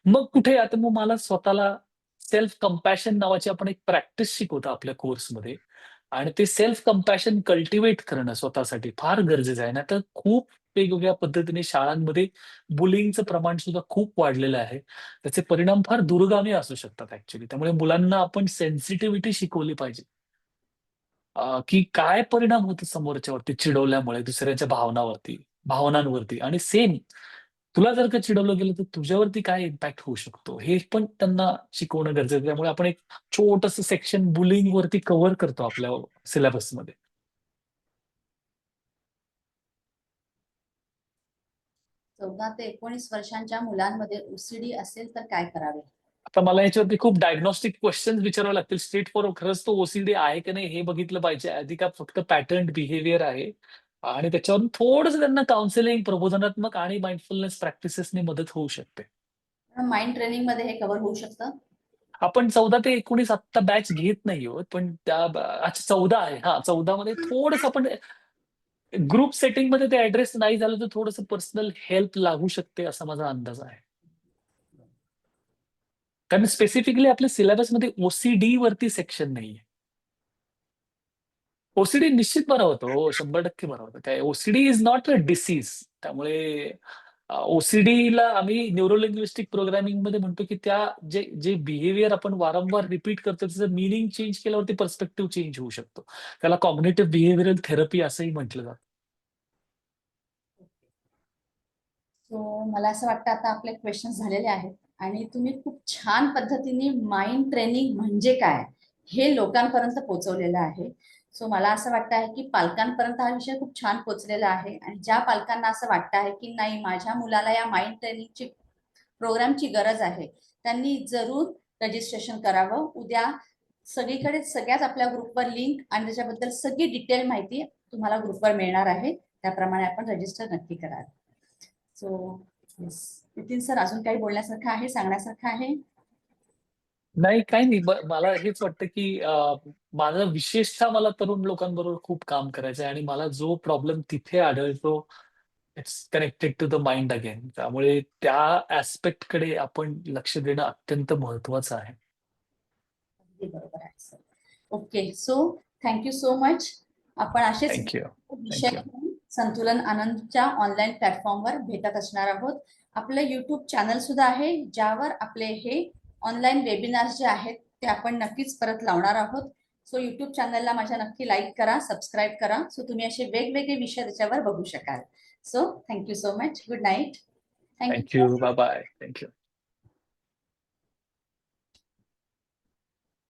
मग कुठे आता, मग मला स्वतःला सेल्फ कंपॅशन नावाची आपण एक प्रॅक्टिस शिकवतो आपल्या कोर्समध्ये. आणि ते सेल्फ कंपॅशन कल्टिव्हेट करणं स्वतःसाठी फार गरजेचं आहे. नाहीतर खूप वेगवेगळ्या पद्धतीने शाळांमध्ये बुलिंगचं प्रमाण सुद्धा खूप वाढलेलं आहे. त्याचे परिणाम फार दूरगामी असू शकतात ॲक्चुअली. त्यामुळे मुलांना आपण सेन्सिटिव्हिटी शिकवली पाहिजे. की काय परिणाम होतो समोरच्यावरती चिडवल्यामुळे, दुसऱ्याच्या भावनांवरती. आणि सेम तुला जर का चिडवलं गेलं तर तुझ्यावरती काय इम्पॅक्ट होऊ शकतो हे पण त्यांना शिकवणं गरजेचं आहे. त्यामुळे आपण एक छोटस सेक्शन बुलिंग वरती कव्हर करतो आपल्या सिलेबसमध्ये. 14 ते 19 वर्षांच्या मुलांमध्ये ओसीडी असेल तर काय करावे? आता मला याच्यावरती खूप डायग्नोस्टिक क्वेश्चन्स विचारावे लागतील. स्ट्रेट फॉरवर्ड खरंच तो ओसीडी आहे की नाही हे बघितलं पाहिजे. आधी का फक्त पॅटर्न बिहेवियर आहे आणि त्याच्यावरून थोडंसं त्यांना काउन्सिलिंग, प्रबोधनात्मक आणि माइंडफुलनेस प्रॅक्टिसेसने मदत होऊ शकते. माइंड ट्रेनिंग मध्ये हे कव्हर होऊ शकतं? आपण 14 ते 19 आत्ता बॅच घेत नाही आहोत, पण अच्छा 14 आहे. हा 14 मध्ये थोडंसं आपण ग्रुप सेटिंग मध्ये ते ऍड्रेस नाही झालं तर थोडंसं पर्सनल हेल्प लागू शकते असा माझा अंदाज आहे. कारण स्पेसिफिकली आपल्या सिलेबसमध्ये ओसीडी वरती सेक्शन नाहीये. ओसीडी निश्चित बरा होतो, 100% बरा होतो. काय OCD is not a disease. त्यामुळे ओसीडीला आम्ही न्यूरोलिंग्विस्टिक प्रोग्रामिंग मध्ये म्हणतो की त्या जे जे बिहेवियर आपण वारंवार रिपीट करतो त्याचं मिनिंग चेंज केल्यावरती पर्स्पेक्टिव्ह चेंज होऊ शकतो. त्याला कॉग्निटिव्ह बिहेवियरल थेरपी असंही म्हटलं जातं. सो मला असं वाटतं आता आपले क्वेश्चन झालेले आहेत आणि तुम्ही खूप छान पद्धतीने माइंड ट्रेनिंग म्हणजे काय हे लोकांपर्यंत पोहोचवलेलं आहे. सो मला असं वाटतं आहे की पालकांपर्यंत हा विषय खूप छान पोहोचलेला आहे आणि ज्या पालकांना असं वाटतं आहे की नाही माझ्या मुलाला या माइंड ट्रेनिंगची प्रोग्रामची गरज आहे त्यांनी जरूर रजिस्ट्रेशन करावं. उद्या सगळीकडे सगळ्याच आपल्या ग्रुपवर लिंक आणि त्याच्याबद्दल सगळी डिटेल माहिती तुम्हाला ग्रुपवर मिळणार आहे. त्याप्रमाणे आपण रजिस्टर नक्की करा. सो येस नितीन सर अजून काही बोलण्यासारखं आहे, सांगण्यासारखं आहे? नाही काही नाही. मला हेच वाटतं की माझं विशेषतः मला तरुण लोकांबरोबर खूप काम करायचं आहे आणि मला जो प्रॉब्लेम तिथे आढळतो it's connected to the mind again. त्यामुळे त्या ऍस्पेक्ट कडे आपण लक्ष देणं अत्यंत महत्वाचं आहे. अगदी बरोबर आहे sir. Okay so thank you so much. आपण असेच थँक्यू. विषय थँक्यू. घेऊन संतुलन आनंदच्या ऑनलाईन प्लॅटफॉर्मवर भेटत असणार आहोत. आपलं युट्यूब चॅनल सुद्धा आहे ज्यावर आपले हे ऑनलाईन वेबिनार्स जे आहेत ते आपण नक्कीच परत लावणार आहोत. सो युट्यूब चॅनलला माझ्या नक्की लाईक करा, सबस्क्राईब करा. सो तुम्ही असे वेगवेगळे विषय त्याच्यावर बघू शकाल. So thank you so much. Good night. Thank you. Thank you. Bye bye. Thank you.